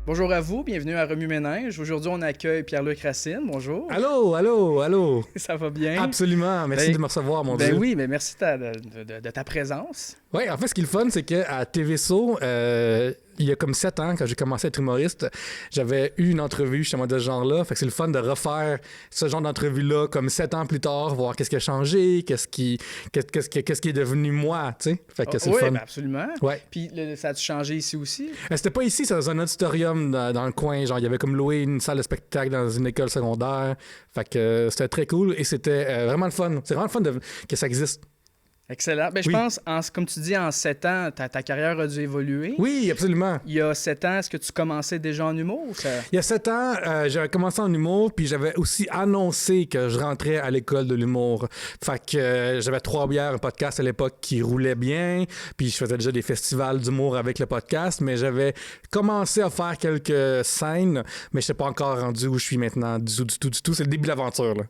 Bonjour à vous, bienvenue à Remue Ménage. Aujourd'hui, on accueille Pierre-Luc Racine. Bonjour. Allô. Ça va bien? Absolument. Merci de me recevoir, mon Dieu. Oui, mais merci de ta présence. Oui, en fait, ce qui est le fun, c'est qu'à TVSO, il y a comme 7 ans, quand j'ai commencé à être humoriste, j'avais eu une entrevue justement de ce genre-là. Fait que c'est le fun de refaire ce genre d'entrevue-là comme 7 ans plus tard, voir qu'est-ce qui a changé, qu'est-ce qui est devenu moi, tu sais. Fait que c'est oui, le fun. Ben absolument. Ouais. Puis ça a-tu changé ici aussi? C'était pas ici, c'était dans un auditorium dans le coin. Genre, il y avait comme loué une salle de spectacle dans une école secondaire. Fait que c'était très cool et c'était vraiment le fun. C'est vraiment le fun que ça existe. Excellent. Ben, je pense, comme tu dis, en 7 ans, ta carrière a dû évoluer. Oui, absolument. Il y a 7 ans, est-ce que tu commençais déjà en humour? Il y a 7 ans, j'avais commencé en humour, puis j'avais aussi annoncé que je rentrais à l'école de l'humour. Fait que j'avais Trois-Bières, un podcast à l'époque qui roulait bien, puis je faisais déjà des festivals d'humour avec le podcast, mais j'avais commencé à faire quelques scènes, mais je n'étais pas encore rendu où je suis maintenant du tout. C'est le début de l'aventure, là.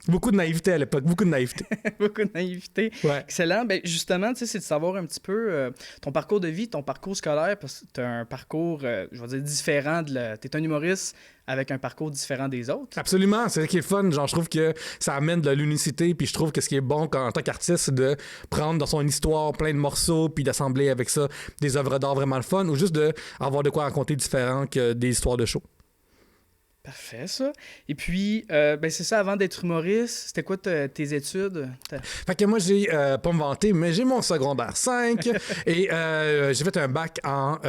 Beaucoup de naïveté à l'époque, beaucoup de naïveté. Beaucoup de naïveté. Ouais. Excellent. Ben, justement, c'est de savoir un petit peu ton parcours de vie, ton parcours scolaire, parce que tu as un parcours, je vais dire, différent. Tu es un humoriste avec un parcours différent des autres. Absolument, c'est ça qui est fun. Genre, je trouve que ça amène de l'unicité, puis je trouve que ce qui est bon en tant qu'artiste, c'est de prendre dans son histoire plein de morceaux, puis d'assembler avec ça des œuvres d'art vraiment le fun, ou juste d'avoir de quoi raconter différent que des histoires de show. Parfait, ça. Et puis, c'est ça, avant d'être humoriste, c'était quoi tes études? Fait que moi, j'ai, pas me vanter, mais j'ai mon secondaire 5 et j'ai fait un bac en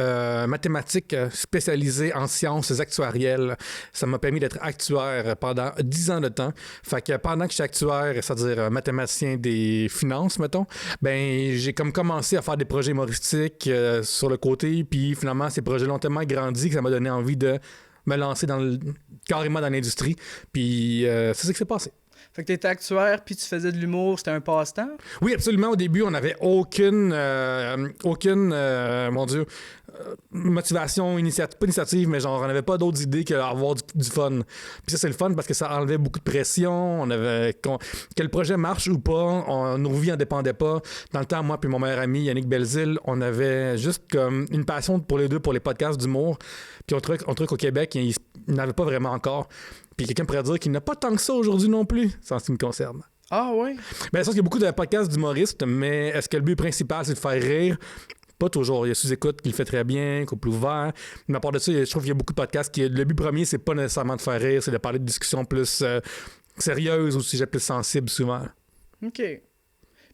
mathématiques spécialisé en sciences actuarielles. Ça m'a permis d'être actuaire pendant 10 ans de temps. Fait que pendant que je suis actuaire, c'est-à-dire mathématicien des finances, mettons, ben j'ai comme commencé à faire des projets humoristiques sur le côté, puis finalement, ces projets-là ont tellement grandi que ça m'a donné envie de me lancer carrément dans l'industrie. Puis c'est ça qui s'est passé. Fait que t'étais actuaire, puis tu faisais de l'humour, c'était un passe-temps? Oui, absolument. Au début, on n'avait aucune motivation, pas initiative, mais genre, on n'avait pas d'autres idées qu'avoir du fun. Puis ça, c'est le fun parce que ça enlevait beaucoup de pression. Que le projet marche ou pas, nos vies n'en dépendaient pas. Dans le temps, moi puis mon meilleur ami, Yannick Belzile, on avait juste comme une passion pour les deux, pour les podcasts d'humour. Puis on trouvait qu'au Québec, il n'avait pas vraiment encore. Puis quelqu'un pourrait dire qu'il n'a pas tant que ça aujourd'hui non plus, en ce qui me concerne. Ah oui? Bien, je pense qu'il y a beaucoup de podcasts d'humoristes, mais est-ce que le but principal, c'est de faire rire? Pas toujours. Il y a Sous-Écoute qui le fait très bien, Couple ouvert. Mais à part de ça, je trouve qu'il y a beaucoup de podcasts qui... Le but premier, c'est pas nécessairement de faire rire, c'est de parler de discussions plus sérieuses ou de sujets plus sensibles souvent. OK.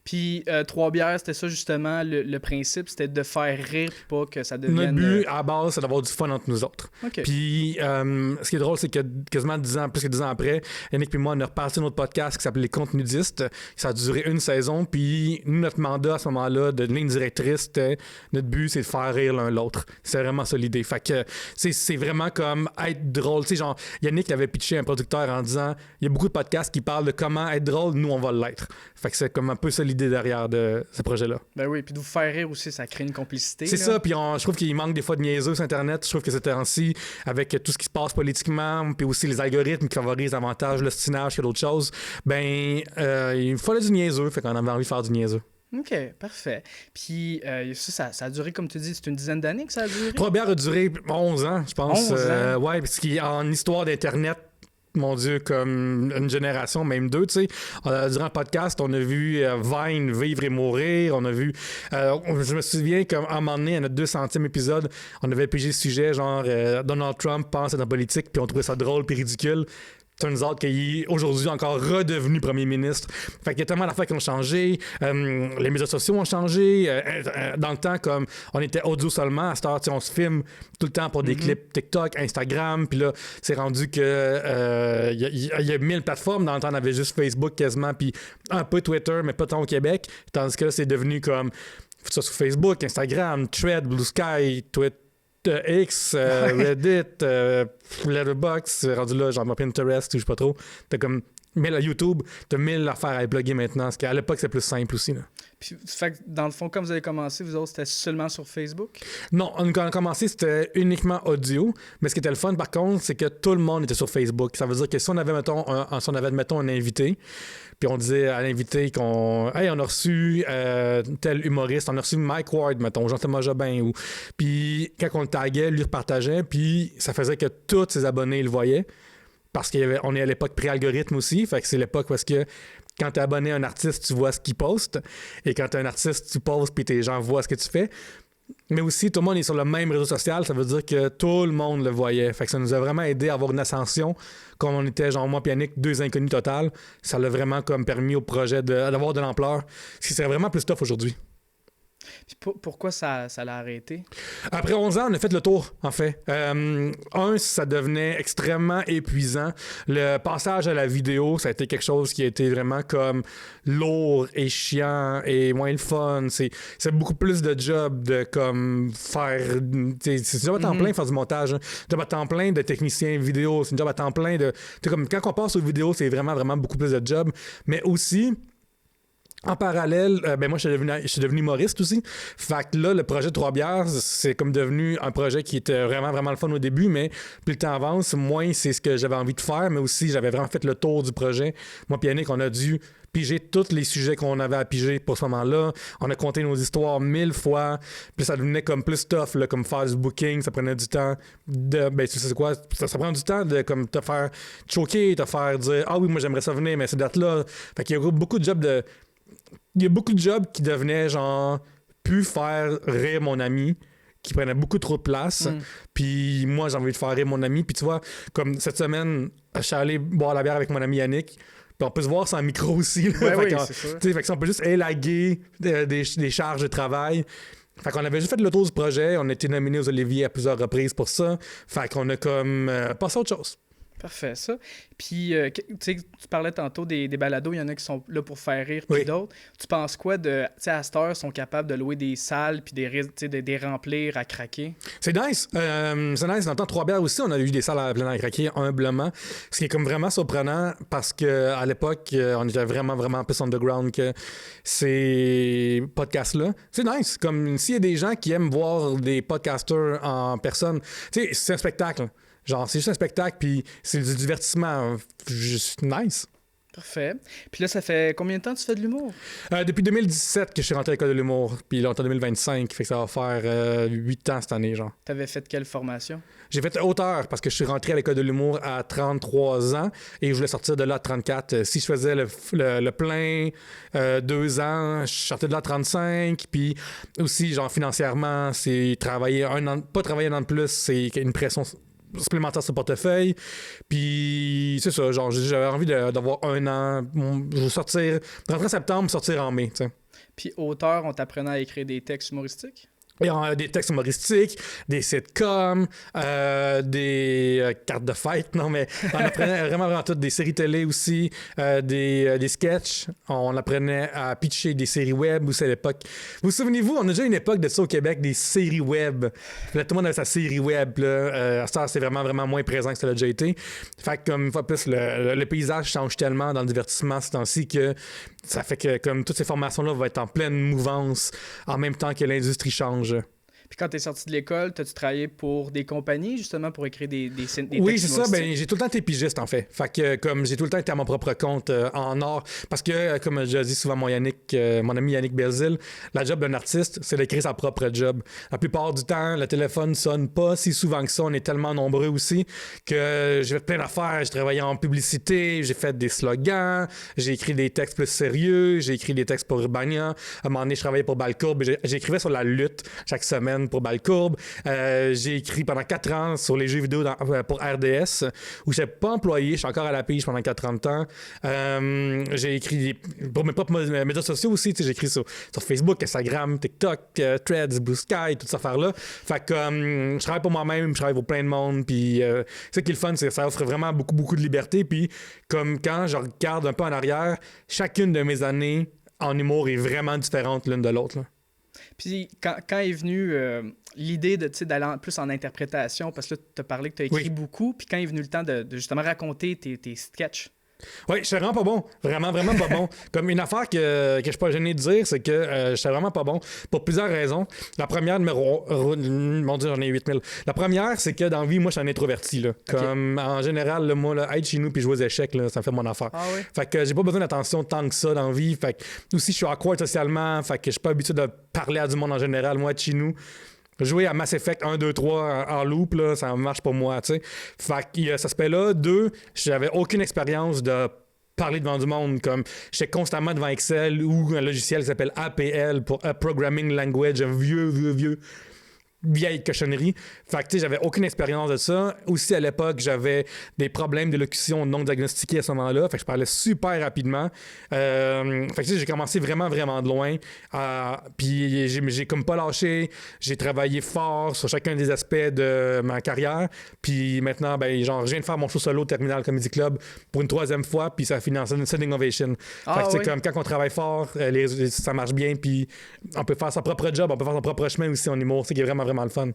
Puis Trois-Bières, c'était ça justement, le principe, c'était de faire rire puis pas que ça devienne... Notre but, à la base, c'est d'avoir du fun entre nous autres. Okay. Puis ce qui est drôle, c'est que quasiment plus que 10 ans après, Yannick et moi, on a reparti notre podcast qui s'appelait Les Contenudistes. Ça a duré une saison, puis nous, notre mandat à ce moment-là de ligne directrice, notre but, c'est de faire rire l'un l'autre. C'est vraiment ça l'idée. Fait que c'est vraiment comme être drôle. Tu sais, genre, Yannick avait pitché un producteur en disant, il y a beaucoup de podcasts qui parlent de comment être drôle, nous, on va l'être. Fait que c'est comme un peu ça l'idée derrière de ce projet-là. Ben oui, puis de vous faire rire aussi, ça crée une complicité. C'est là. ça, puis je trouve qu'il manque des fois de niaiseux sur Internet. Je trouve que ces temps-ci, avec tout ce qui se passe politiquement, puis aussi les algorithmes qui favorisent davantage l'ostinage que d'autres choses, ben il fallait du niaiseux, fait qu'on avait envie de faire du niaiseux. OK, parfait. Puis ça a duré, comme tu dis, c'est une dizaine d'années que ça a duré? Trois-Bières a duré 11 ans, je pense. 11 ans? Ouais, parce qu'en histoire d'Internet, mon Dieu, comme une génération, même deux, tu sais. Durant le podcast, on a vu Vine vivre et mourir. On a vu... je me souviens qu'à un moment donné, à notre 200e épisode, on avait pigé le sujet, genre Donald Trump pense à la politique, puis on trouvait ça drôle puis ridicule. Turns out qu'il est aujourd'hui encore redevenu premier ministre. Fait qu'il y a tellement d'affaires qui ont changé. Les médias sociaux ont changé. Dans le temps, comme on était audio seulement, à cette heure, on se filme tout le temps pour des clips TikTok, Instagram. Puis là, c'est rendu que il y a 1000 plateformes. Dans le temps, on avait juste Facebook quasiment, puis un peu Twitter, mais pas tant au Québec. Tandis que là, c'est devenu comme ça sur Facebook, Instagram, Thread, Blue Sky, Twitter. X, Reddit, Letterboxd, rendu là, genre Pinterest, je sais pas trop. T'as comme Mais là, YouTube, t'as 1000 affaires à plugger maintenant, parce qu'à l'époque, c'est plus simple aussi. Là. Puis, fait que dans le fond, quand vous avez commencé, vous autres, c'était seulement sur Facebook? Non, quand on a commencé, c'était uniquement audio. Mais ce qui était le fun, par contre, c'est que tout le monde était sur Facebook. Ça veut dire que si on avait, mettons, un invité, puis on disait à l'invité qu'on... Hey, on a reçu tel humoriste, on a reçu Mike Ward, mettons, Jean-Thomas Jobin. Puis quand on le taguait, lui repartageait, puis ça faisait que tous ses abonnés le voyaient. Parce qu'on est à l'époque pré-algorithme aussi. Fait que c'est l'époque parce que quand t'es abonné à un artiste, tu vois ce qu'il poste. Et quand t'es un artiste, tu postes puis tes gens voient ce que tu fais. Mais aussi, tout le monde est sur le même réseau social. Ça veut dire que tout le monde le voyait. Fait que ça nous a vraiment aidé à avoir une ascension. Comme on était, genre, moi et Yannick, 2 inconnus total. Ça l'a vraiment comme permis au projet d'avoir de l'ampleur. Ce qui serait vraiment plus tough aujourd'hui. Puis pourquoi ça l'a arrêté? Après 11 ans, on a fait le tour, en fait. Ça devenait extrêmement épuisant. Le passage à la vidéo, ça a été quelque chose qui a été vraiment comme lourd et chiant et moins le fun. C'est beaucoup plus de job de comme faire... C'est un job à temps plein faire du montage. Hein. Un job à temps plein de technicien vidéo. C'est un job à temps plein de... Comme, quand on passe aux vidéos, c'est vraiment, vraiment beaucoup plus de job. Mais aussi... En parallèle, moi, je suis devenu humoriste aussi. Fait que là, le projet Trois Bières, c'est comme devenu un projet qui était vraiment, vraiment le fun au début, mais plus le temps avance, moins c'est ce que j'avais envie de faire, mais aussi, j'avais vraiment fait le tour du projet. Moi, puis Yannick, on a dû piger tous les sujets qu'on avait à piger pour ce moment-là. On a compté nos histoires 1000 fois. Puis ça devenait comme plus tough, là, comme faire du booking. Ça prenait du temps de... Ben, tu sais c'est quoi? Ça prend du temps de comme te faire choquer, te faire dire « Ah oui, moi, j'aimerais ça venir, mais cette date-là... » Fait qu'il y a beaucoup de jobs de... Il y a beaucoup de jobs qui devenaient genre pu faire rire mon ami, qui prenaient beaucoup trop de place. Puis moi, j'ai envie de faire rire mon ami. Puis tu vois, comme cette semaine, je suis allé boire la bière avec mon ami Yannick. Puis on peut se voir sans micro aussi. Là. Ouais, c'est sûr. Fait que on peut juste élaguer des charges de travail. Fait qu'on avait juste fait le tour du projet. On a été nominé aux Olivier à plusieurs reprises pour ça. Fait qu'on a comme passé à autre chose. Parfait, ça. Puis, tu parlais tantôt des balados, il y en a qui sont là pour faire rire, puis d'autres. Tu penses quoi de... Tu sais, à cette heure, sont capables de louer des salles, puis de remplir à craquer? C'est nice. C'est nice. Dans le temps, Trois Bières aussi, on a eu des salles à plein à craquer, humblement. Ce qui est comme vraiment surprenant, parce qu'à l'époque, on était vraiment, vraiment plus underground que ces podcasts-là. C'est nice. Comme s'il y a des gens qui aiment voir des podcasters en personne, tu sais, c'est un spectacle. Genre, c'est juste un spectacle, puis c'est du divertissement. Juste nice. Parfait. Puis là, ça fait combien de temps que tu fais de l'humour? Depuis 2017 que je suis rentré à l'école de l'humour, puis là, on est en 2025, fait que ça va faire 8 ans cette année, genre. T'avais fait quelle formation? J'ai fait auteur, parce que je suis rentré à l'école de l'humour à 33 ans, et je voulais sortir de là à 34. Si je faisais le plein 2 ans, je sortais de là à 35, puis aussi, genre, financièrement, c'est travailler pas travailler un an de plus, c'est une pression supplémentaire sur le portefeuille. Puis c'est ça, genre j'avais envie d'avoir 1 an. Je vais sortir, rentrer en septembre, sortir en mai, tu sais. Puis auteur, on t'apprenait à écrire des textes humoristiques? Il y a des textes humoristiques, des sitcoms, des cartes de fête, non, mais on apprenait vraiment tout, des séries télé aussi, des sketchs. On apprenait à pitcher des séries web aussi à l'époque. Vous souvenez-vous, on a déjà une époque de ça au Québec, des séries web. Là, tout le monde avait sa série web. Là. À ce temps, c'est vraiment, vraiment moins présent que ça l'a déjà été. Fait que, comme une fois plus, le paysage change tellement dans le divertissement ce temps-ci que ça fait que comme toutes ces formations-là vont être en pleine mouvance en même temps que l'industrie change. Puis quand tu es sorti de l'école, as-tu travaillé pour des compagnies, justement, pour écrire des Oui, textes c'est ça. Ben, j'ai tout le temps été pigiste, en fait. Fait que comme j'ai tout le temps été à mon propre compte en art. Parce que, comme je dis souvent mon ami Yannick Belzile, la job d'un artiste, c'est d'écrire sa propre job. La plupart du temps, le téléphone sonne pas si souvent que ça. On est tellement nombreux aussi que j'ai fait plein d'affaires. J'ai travaillé en publicité, j'ai fait des slogans, j'ai écrit des textes plus sérieux, j'ai écrit des textes pour Urbania. À un moment donné, je travaillais pour Balcourbe. J'écrivais sur la lutte chaque semaine pour Balcourbe. J'ai écrit pendant 4 ans sur les jeux vidéo pour RDS, où je n'étais pas employé. Je suis encore à la pige pendant 4 ans de temps. J'ai écrit pour mes propres médias sociaux aussi. J'ai écrit sur Facebook, Instagram, TikTok, Threads, Blue Sky, toutes ces affaires-là. Fait que je travaille pour moi-même, je travaille pour plein de monde. Puis ce qui est le fun, c'est que ça offre vraiment beaucoup, beaucoup de liberté. Puis comme quand je regarde un peu en arrière, chacune de mes années en humour est vraiment différente l'une de l'autre. Là. Puis quand est venue l'idée d'aller plus en interprétation, parce que là, tu as parlé que tu as écrit beaucoup, puis quand est venu le temps de justement raconter tes sketchs? Oui, je suis vraiment pas bon. Vraiment, vraiment pas bon. Comme une affaire que je suis pas gêné de dire, c'est que je suis vraiment pas bon pour plusieurs raisons. La première, mon Dieu, j'en ai 8000. La première, c'est que dans la vie, moi, je suis un introverti. Là. Comme en général, là, moi, là, être chez nous puis jouer aux échecs, là, ça me fait mon affaire. Ah oui? Fait que j'ai pas besoin d'attention tant que ça dans la vie. Fait que aussi, je suis awkward socialement. Fait que je suis pas habitué de parler à du monde en général. Moi, être chez nous, jouer à Mass Effect 1, 2, 3 en loop, là, ça marche pour moi, tu sais. Fait qu'il y a cet aspect-là. 2, j'avais aucune expérience de parler devant du monde, comme j'étais constamment devant Excel ou un logiciel qui s'appelle APL pour A Programming Language, un vieux vieille cochonnerie. Fait que, tu sais, j'avais aucune expérience de ça. Aussi, à l'époque, j'avais des problèmes d'élocution non diagnostiqués à ce moment-là. Fait que je parlais super rapidement. Fait que, tu sais, j'ai commencé vraiment, vraiment de loin. Puis j'ai comme pas lâché. J'ai travaillé fort sur chacun des aspects de ma carrière. Puis maintenant, ben, genre, je viens de faire mon show solo au Terminal Comedy Club pour une 3e fois. Puis ça finit en standing ovation. Fait que, tu sais, comme quand on travaille fort, ça marche bien. Puis on peut faire son propre job, on peut faire son propre chemin aussi en humour. C'est qui est vraiment le fun.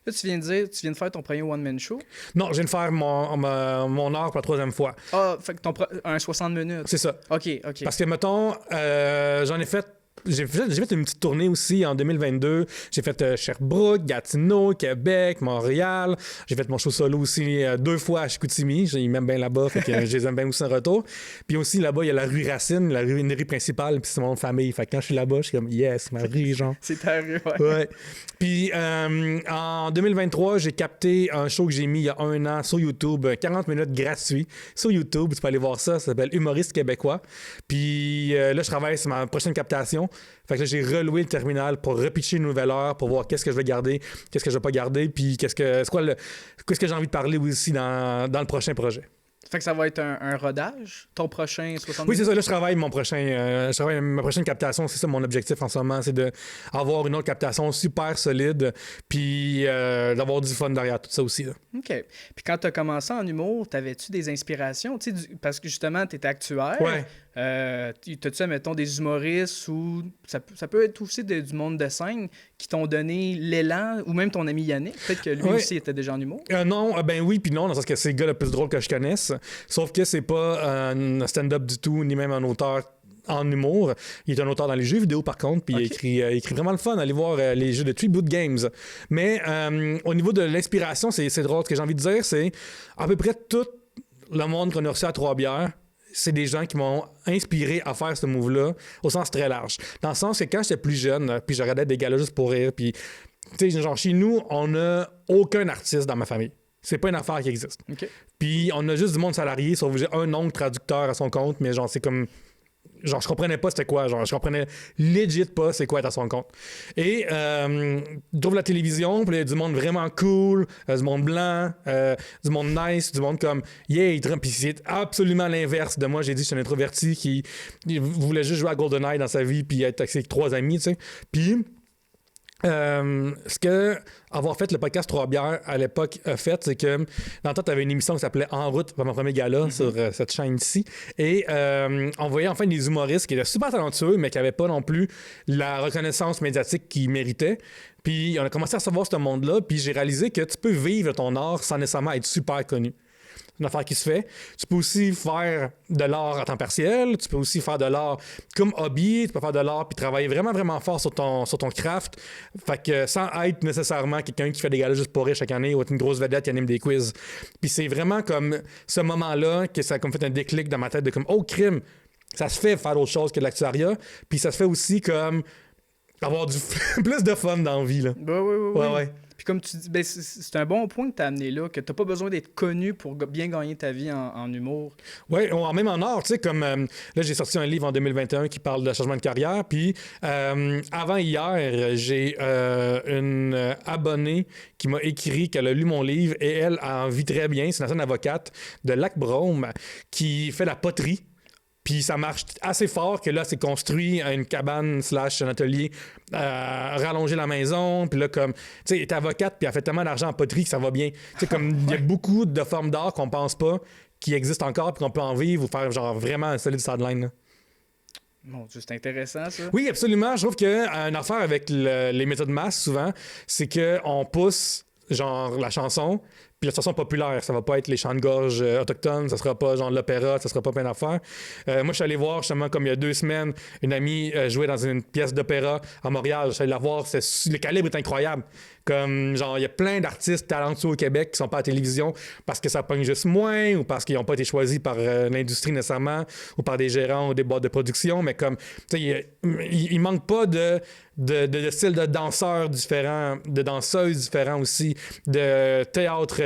Là, tu viens de faire ton premier one-man show? Non, je viens de faire mon heure pour la 3e fois. Ah, fait que un 60 minutes. C'est ça. OK. Parce que, mettons, j'en ai fait. J'ai fait une petite tournée aussi en 2022. J'ai fait Sherbrooke, Gatineau, Québec, Montréal. J'ai fait mon show solo aussi 2 fois à Chicoutimi. Ils m'aiment bien là-bas, fait que je les aime bien aussi en retour. Puis aussi, là-bas, il y a la rue Racine, une rue principale, puis c'est mon famille. Fait que quand je suis là-bas, je suis comme, yes, ma rue, genre. C'est ta rue, ouais. Puis en 2023, j'ai capté un show que j'ai mis il y a 1 an sur YouTube, 40 minutes gratuit sur YouTube. Tu peux aller voir ça s'appelle Humoriste québécois. Puis là, je travaille sur ma prochaine captation. Fait que là, j'ai reloué le terminal pour repitcher une nouvelle heure, pour voir qu'est-ce que je vais garder, qu'est-ce que je vais pas garder, puis qu'est-ce que j'ai envie de parler aussi dans le prochain projet. Fait que ça va être un rodage, ton prochain 60 Oui, c'est ça. Là, je travaille ma prochaine captation. C'est ça mon objectif en ce moment, c'est d'avoir une autre captation super solide, puis d'avoir du fun derrière tout ça aussi. Là. OK. Puis quand tu as commencé en humour, t'avais-tu des inspirations? Parce que justement, tu étais actuaire. Ouais. T'as-tu, mettons, des humoristes ou ça peut être aussi du monde de scène qui t'ont donné l'élan, ou même ton ami Yannick, peut-être que lui aussi était déjà en humour? Non, ben oui, puis non, dans le sens que c'est le gars le plus drôle que je connaisse. Sauf que c'est pas un stand-up du tout, ni même un auteur en humour. Il est un auteur dans les jeux vidéo, par contre, puis il écrit vraiment le fun. Allez voir les jeux de Tribute Games. Mais au niveau de l'inspiration, c'est drôle. Ce que j'ai envie de dire, c'est à peu près tout le monde qu'on a reçu à Trois-Bières, c'est des gens qui m'ont inspiré à faire ce move-là au sens très large. Dans le sens que quand j'étais plus jeune, puis je regardais des galas juste pour rire, puis tu sais, genre chez nous, on n'a aucun artiste dans ma famille. C'est pas une affaire qui existe. Okay. Puis on a juste du monde salarié, sauf que j'ai un oncle traducteur à son compte, mais genre c'est comme... Genre, je comprenais pas c'était quoi. Genre, je comprenais legit pas c'est quoi être à son compte. Et j'ouvre la télévision, puis il y a du monde vraiment cool, du monde blanc, du monde nice, du monde comme yeah, puis c'est absolument l'inverse de moi. J'ai dit, je suis un introverti qui voulait juste jouer à GoldenEye dans sa vie, puis être avec 3 amis, tu sais. Puis ce que avoir fait le podcast Trois-Bières à l'époque a fait, c'est que dans le temps, tu avais une émission qui s'appelait En route pour mon premier gala sur cette chaîne ici. Et on voyait enfin des humoristes qui étaient super talentueux, mais qui n'avaient pas non plus la reconnaissance médiatique qu'ils méritaient. Puis on a commencé à savoir ce monde-là, puis j'ai réalisé que tu peux vivre ton art sans nécessairement être super connu. C'est une affaire qui se fait. Tu peux aussi faire de l'art à temps partiel. Tu peux aussi faire de l'art comme hobby. Tu peux faire de l'art puis travailler vraiment, vraiment fort sur ton craft. Fait que sans être nécessairement quelqu'un qui fait des galas juste pour rire chaque année ou être une grosse vedette qui anime des quiz. Puis c'est vraiment comme ce moment-là que ça a comme fait un déclic dans ma tête de comme « Oh, crime! Ça se fait faire autre chose que l'actuariat. » Puis ça se fait aussi comme avoir plus de fun dans la vie. Là. Ouais. Puis comme tu dis, c'est un bon point que tu as amené là, que tu n'as pas besoin d'être connu pour bien gagner ta vie en humour. Oui, même en art, tu sais, comme là, j'ai sorti un livre en 2021 qui parle de changement de carrière, puis avant hier, j'ai une abonnée qui m'a écrit qu'elle a lu mon livre et elle en vit très bien. C'est une ancienne avocate de Lac-Brome qui fait la poterie. Puis ça marche assez fort que là, c'est construit une cabane / un atelier, rallonger la maison. Puis là, comme, tu sais, elle est avocate, puis elle fait tellement d'argent en poterie que ça va bien. Tu sais, comme, il y a beaucoup de formes d'art qu'on pense pas qui existent encore, puis qu'on peut en vivre ou faire, genre, vraiment un solide sideline. Là. Mon Dieu, c'est intéressant, ça. Oui, absolument. Je trouve qu'une affaire avec les méthodes masse, souvent, c'est qu'on pousse, genre, la chanson, Puis la chanson populaire, ça va pas être les chants de gorge autochtones, ça sera pas genre l'opéra, ça sera pas plein d'affaires. Moi, je suis allé voir justement, comme il y a 2 semaines, une amie jouer dans une pièce d'opéra à Montréal. Je suis allé la voir, le calibre est incroyable. Comme, genre, il y a plein d'artistes talentueux au Québec qui sont pas à la télévision parce que ça pogne juste moins ou parce qu'ils n'ont pas été choisis par l'industrie nécessairement ou par des gérants ou des boîtes de production. Mais comme, tu sais, il manque pas de styles de danseurs différents, de danseuses différents aussi, de théâtre.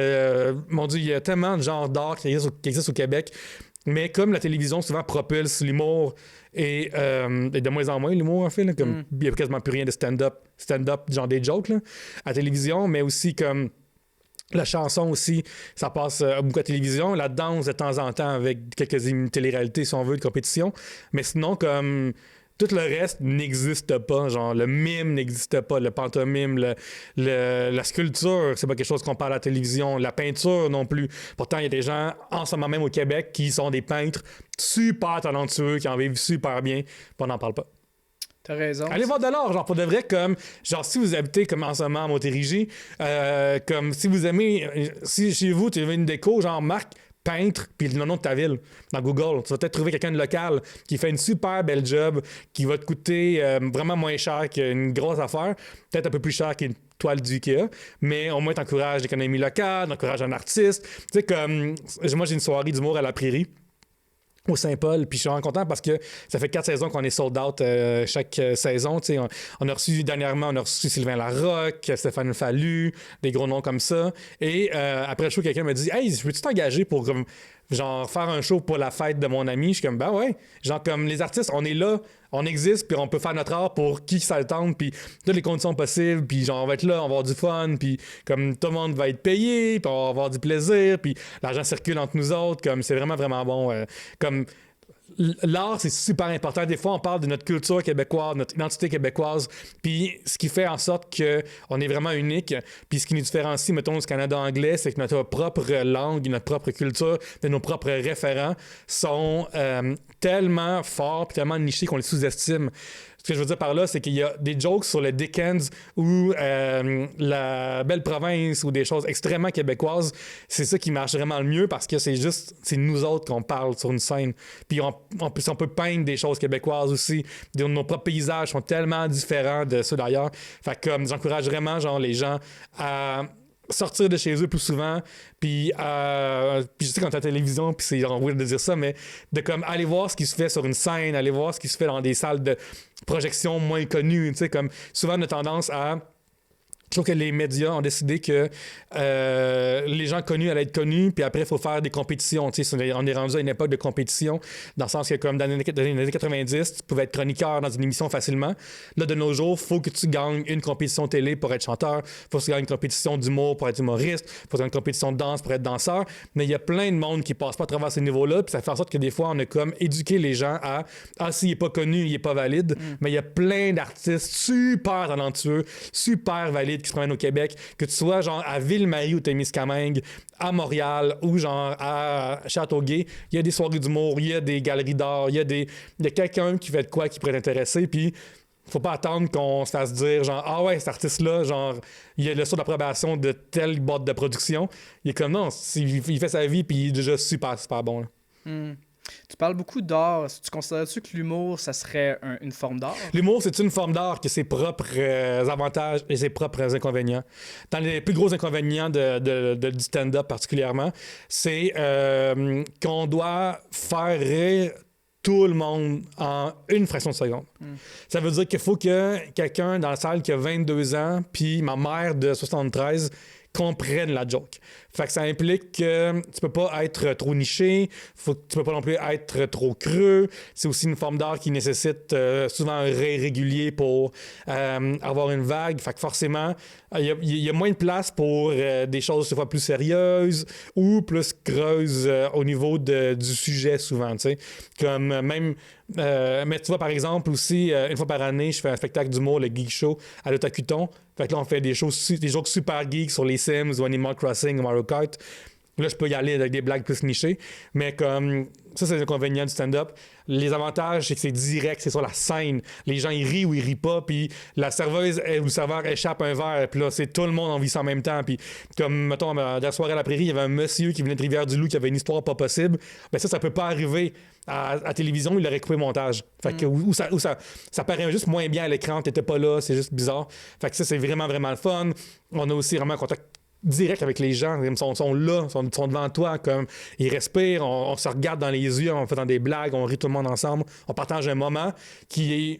Mon Dieu, il y a tellement de genres d'art qui existent au Québec. Mais comme la télévision souvent propulse l'humour et de moins en moins l'humour en fait, là, comme il n'y a quasiment plus rien de stand-up genre des jokes là, à la télévision, mais aussi comme la chanson aussi, ça passe beaucoup à la télévision, la danse de temps en temps avec quelques téléréalités si on veut de compétition, mais sinon comme tout le reste n'existe pas. Genre, le mime n'existe pas. Le pantomime, la sculpture, c'est pas quelque chose qu'on parle à la télévision. La peinture non plus. Pourtant, il y a des gens, en ce moment même au Québec, qui sont des peintres super talentueux, qui en vivent super bien. Puis on n'en parle pas. T'as raison. Allez voir de l'art, genre, pour de vrai, comme, genre, si vous habitez comme en ce moment à Montérégie, comme, si vous aimez, si chez vous, tu avez une déco, genre, Marc, peintre, puis le nom de ta ville dans Google. Tu vas peut-être trouver quelqu'un de local qui fait une super belle job, qui va te coûter vraiment moins cher qu'une grosse affaire, peut-être un peu plus cher qu'une toile du Ikea, mais au moins t'encourages l'économie locale, t'encourages un artiste. Tu sais, comme moi j'ai une soirée d'humour à la Prairie au Saint-Paul, puis je suis vraiment content parce que ça fait 4 saisons qu'on est sold out chaque saison. Tu sais, on a reçu dernièrement, on a reçu Sylvain Larocque, Stéphane Fallu, des gros noms comme ça. Et après le show, quelqu'un me dit « Hey, peux-tu t'engager pour genre faire un show pour la fête de mon ami? » Je suis comme « Ben ouais. » Genre comme les artistes, on est là, on existe, puis on peut faire notre art pour qui ça le tente, puis toutes les conditions possibles, puis genre on va être là, on va avoir du fun, puis comme tout le monde va être payé, puis on va avoir du plaisir, puis l'argent circule entre nous autres, comme c'est vraiment, vraiment bon. Comme l'art, c'est super important. Des fois, on parle de notre culture québécoise, notre identité québécoise, puis ce qui fait en sorte qu'on est vraiment unique, puis ce qui nous différencie, mettons, du Canada anglais, c'est que notre propre langue, notre propre culture, nos propres référents sont tellement forts puis tellement nichés qu'on les sous-estime. Ce que je veux dire par là, c'est qu'il y a des jokes sur le Dickens ou la belle province ou des choses extrêmement québécoises. C'est ça qui marche vraiment le mieux parce que c'est nous autres qu'on parle sur une scène. Puis on peut peindre des choses québécoises aussi. Nos propres paysages sont tellement différents de ceux d'ailleurs. Fait que j'encourage vraiment genre les gens à sortir de chez eux plus souvent, puis je sais quand t'es à la télévision, puis c'est genre weird de dire ça, mais de comme aller voir ce qui se fait sur une scène, aller voir ce qui se fait dans des salles de projection moins connues, tu sais, comme souvent on a tendance à... Je trouve que les médias ont décidé que les gens connus allaient être connus, puis après, il faut faire des compétitions. Tu sais, on est rendu à une époque de compétition, dans le sens que, comme dans les années 90, tu pouvais être chroniqueur dans une émission facilement. Là, de nos jours, il faut que tu gagnes une compétition télé pour être chanteur, il faut que tu gagnes une compétition d'humour pour être humoriste, il faut que tu gagnes une compétition de danse pour être danseur. Mais il y a plein de monde qui passe pas à travers ces niveaux-là, puis ça fait en sorte que des fois, on a comme éduqué les gens à « Ah, s'il n'est pas connu, il n'est pas valide. Mais il y a plein d'artistes super talentueux, super valides qui se promènent au Québec, que tu sois genre à Ville-Marie ou Témiscamingue, à Montréal ou genre à Châteauguay, il y a des soirées d'humour, il y a des galeries d'art, il y a quelqu'un qui fait de quoi qui pourrait t'intéresser, puis faut pas attendre qu'on se fasse dire genre ah ouais, cet artiste-là, genre il a le saut d'approbation de telle boîte de production. Il est comme non, il fait sa vie puis il est déjà super, super bon. Tu parles beaucoup d'art. Tu considères-tu que l'humour, ça serait une forme d'art? L'humour, c'est une forme d'art qui a ses propres avantages et ses propres inconvénients. Dans les plus gros inconvénients du stand-up particulièrement, c'est qu'on doit faire rire tout le monde en une fraction de seconde. Ça veut dire qu'il faut que quelqu'un dans la salle qui a 22 ans puis ma mère de 73 comprennent la joke. Fait que ça implique que tu peux pas être trop niché, tu peux pas non plus être trop creux. C'est aussi une forme d'art qui nécessite souvent un rire régulier pour avoir une vague. Fait que forcément, il y a moins de place pour des choses souvent plus sérieuses ou plus creuses au niveau du sujet souvent, tu sais. Comme même... mais tu vois, par exemple, aussi, une fois par année, je fais un spectacle d'humour, le Geek Show, à l'Otakuton. Fait que là, on fait des jokes super geeks sur les Sims ou Animal Crossing ou Mario Kart. Là, je peux y aller avec des blagues plus nichées. Mais comme ça, c'est l'inconvénient du stand-up. Les avantages, c'est que c'est direct, c'est sur la scène. Les gens, ils rient ou ils rient pas. Puis la serveuse ou le serveur échappe un verre. Puis là, c'est tout le monde en vit ça en même temps. Puis comme, mettons, dans la soirée à la prairie, il y avait un monsieur qui venait de Rivière-du-Loup qui avait une histoire pas possible. Ben ça peut pas arriver. À télévision, il aurait coupé le montage. Fait que, où ça paraît juste moins bien à l'écran, t'étais pas là, c'est juste bizarre. Fait que ça, c'est vraiment, vraiment le fun. On a aussi vraiment un contact direct avec les gens. Ils sont là, sont devant toi, comme ils respirent, on se regarde dans les yeux, on fait des blagues, on rit tout le monde ensemble. On partage un moment qui est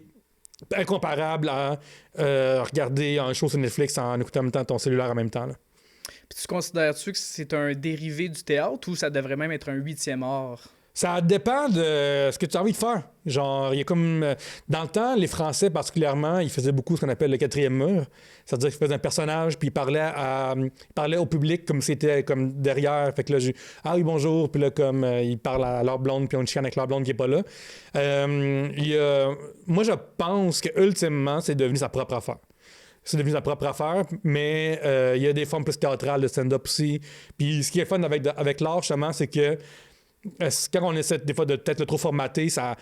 incomparable à regarder un show sur Netflix en écoutant en même temps ton cellulaire en même temps. Là. Puis tu considères-tu que c'est un dérivé du théâtre ou ça devrait même être un 8e art? Ça dépend de ce que tu as envie de faire. Genre, il y a comme... dans le temps, les Français, particulièrement, ils faisaient beaucoup ce qu'on appelle le 4e mur. C'est-à-dire qu'ils faisaient un personnage, puis ils parlaient au public comme si c'était comme derrière. Fait que là, ah oui, bonjour. Puis là, comme ils parlent à leur blonde, puis on chicane avec leur blonde qui n'est pas là. Moi, je pense que ultimement, c'est devenu sa propre affaire. C'est devenu sa propre affaire, mais il y a des formes plus théâtrales de stand-up aussi. Puis ce qui est fun avec l'art, justement, c'est que quand on essaie des fois de peut-être le trop formater, ça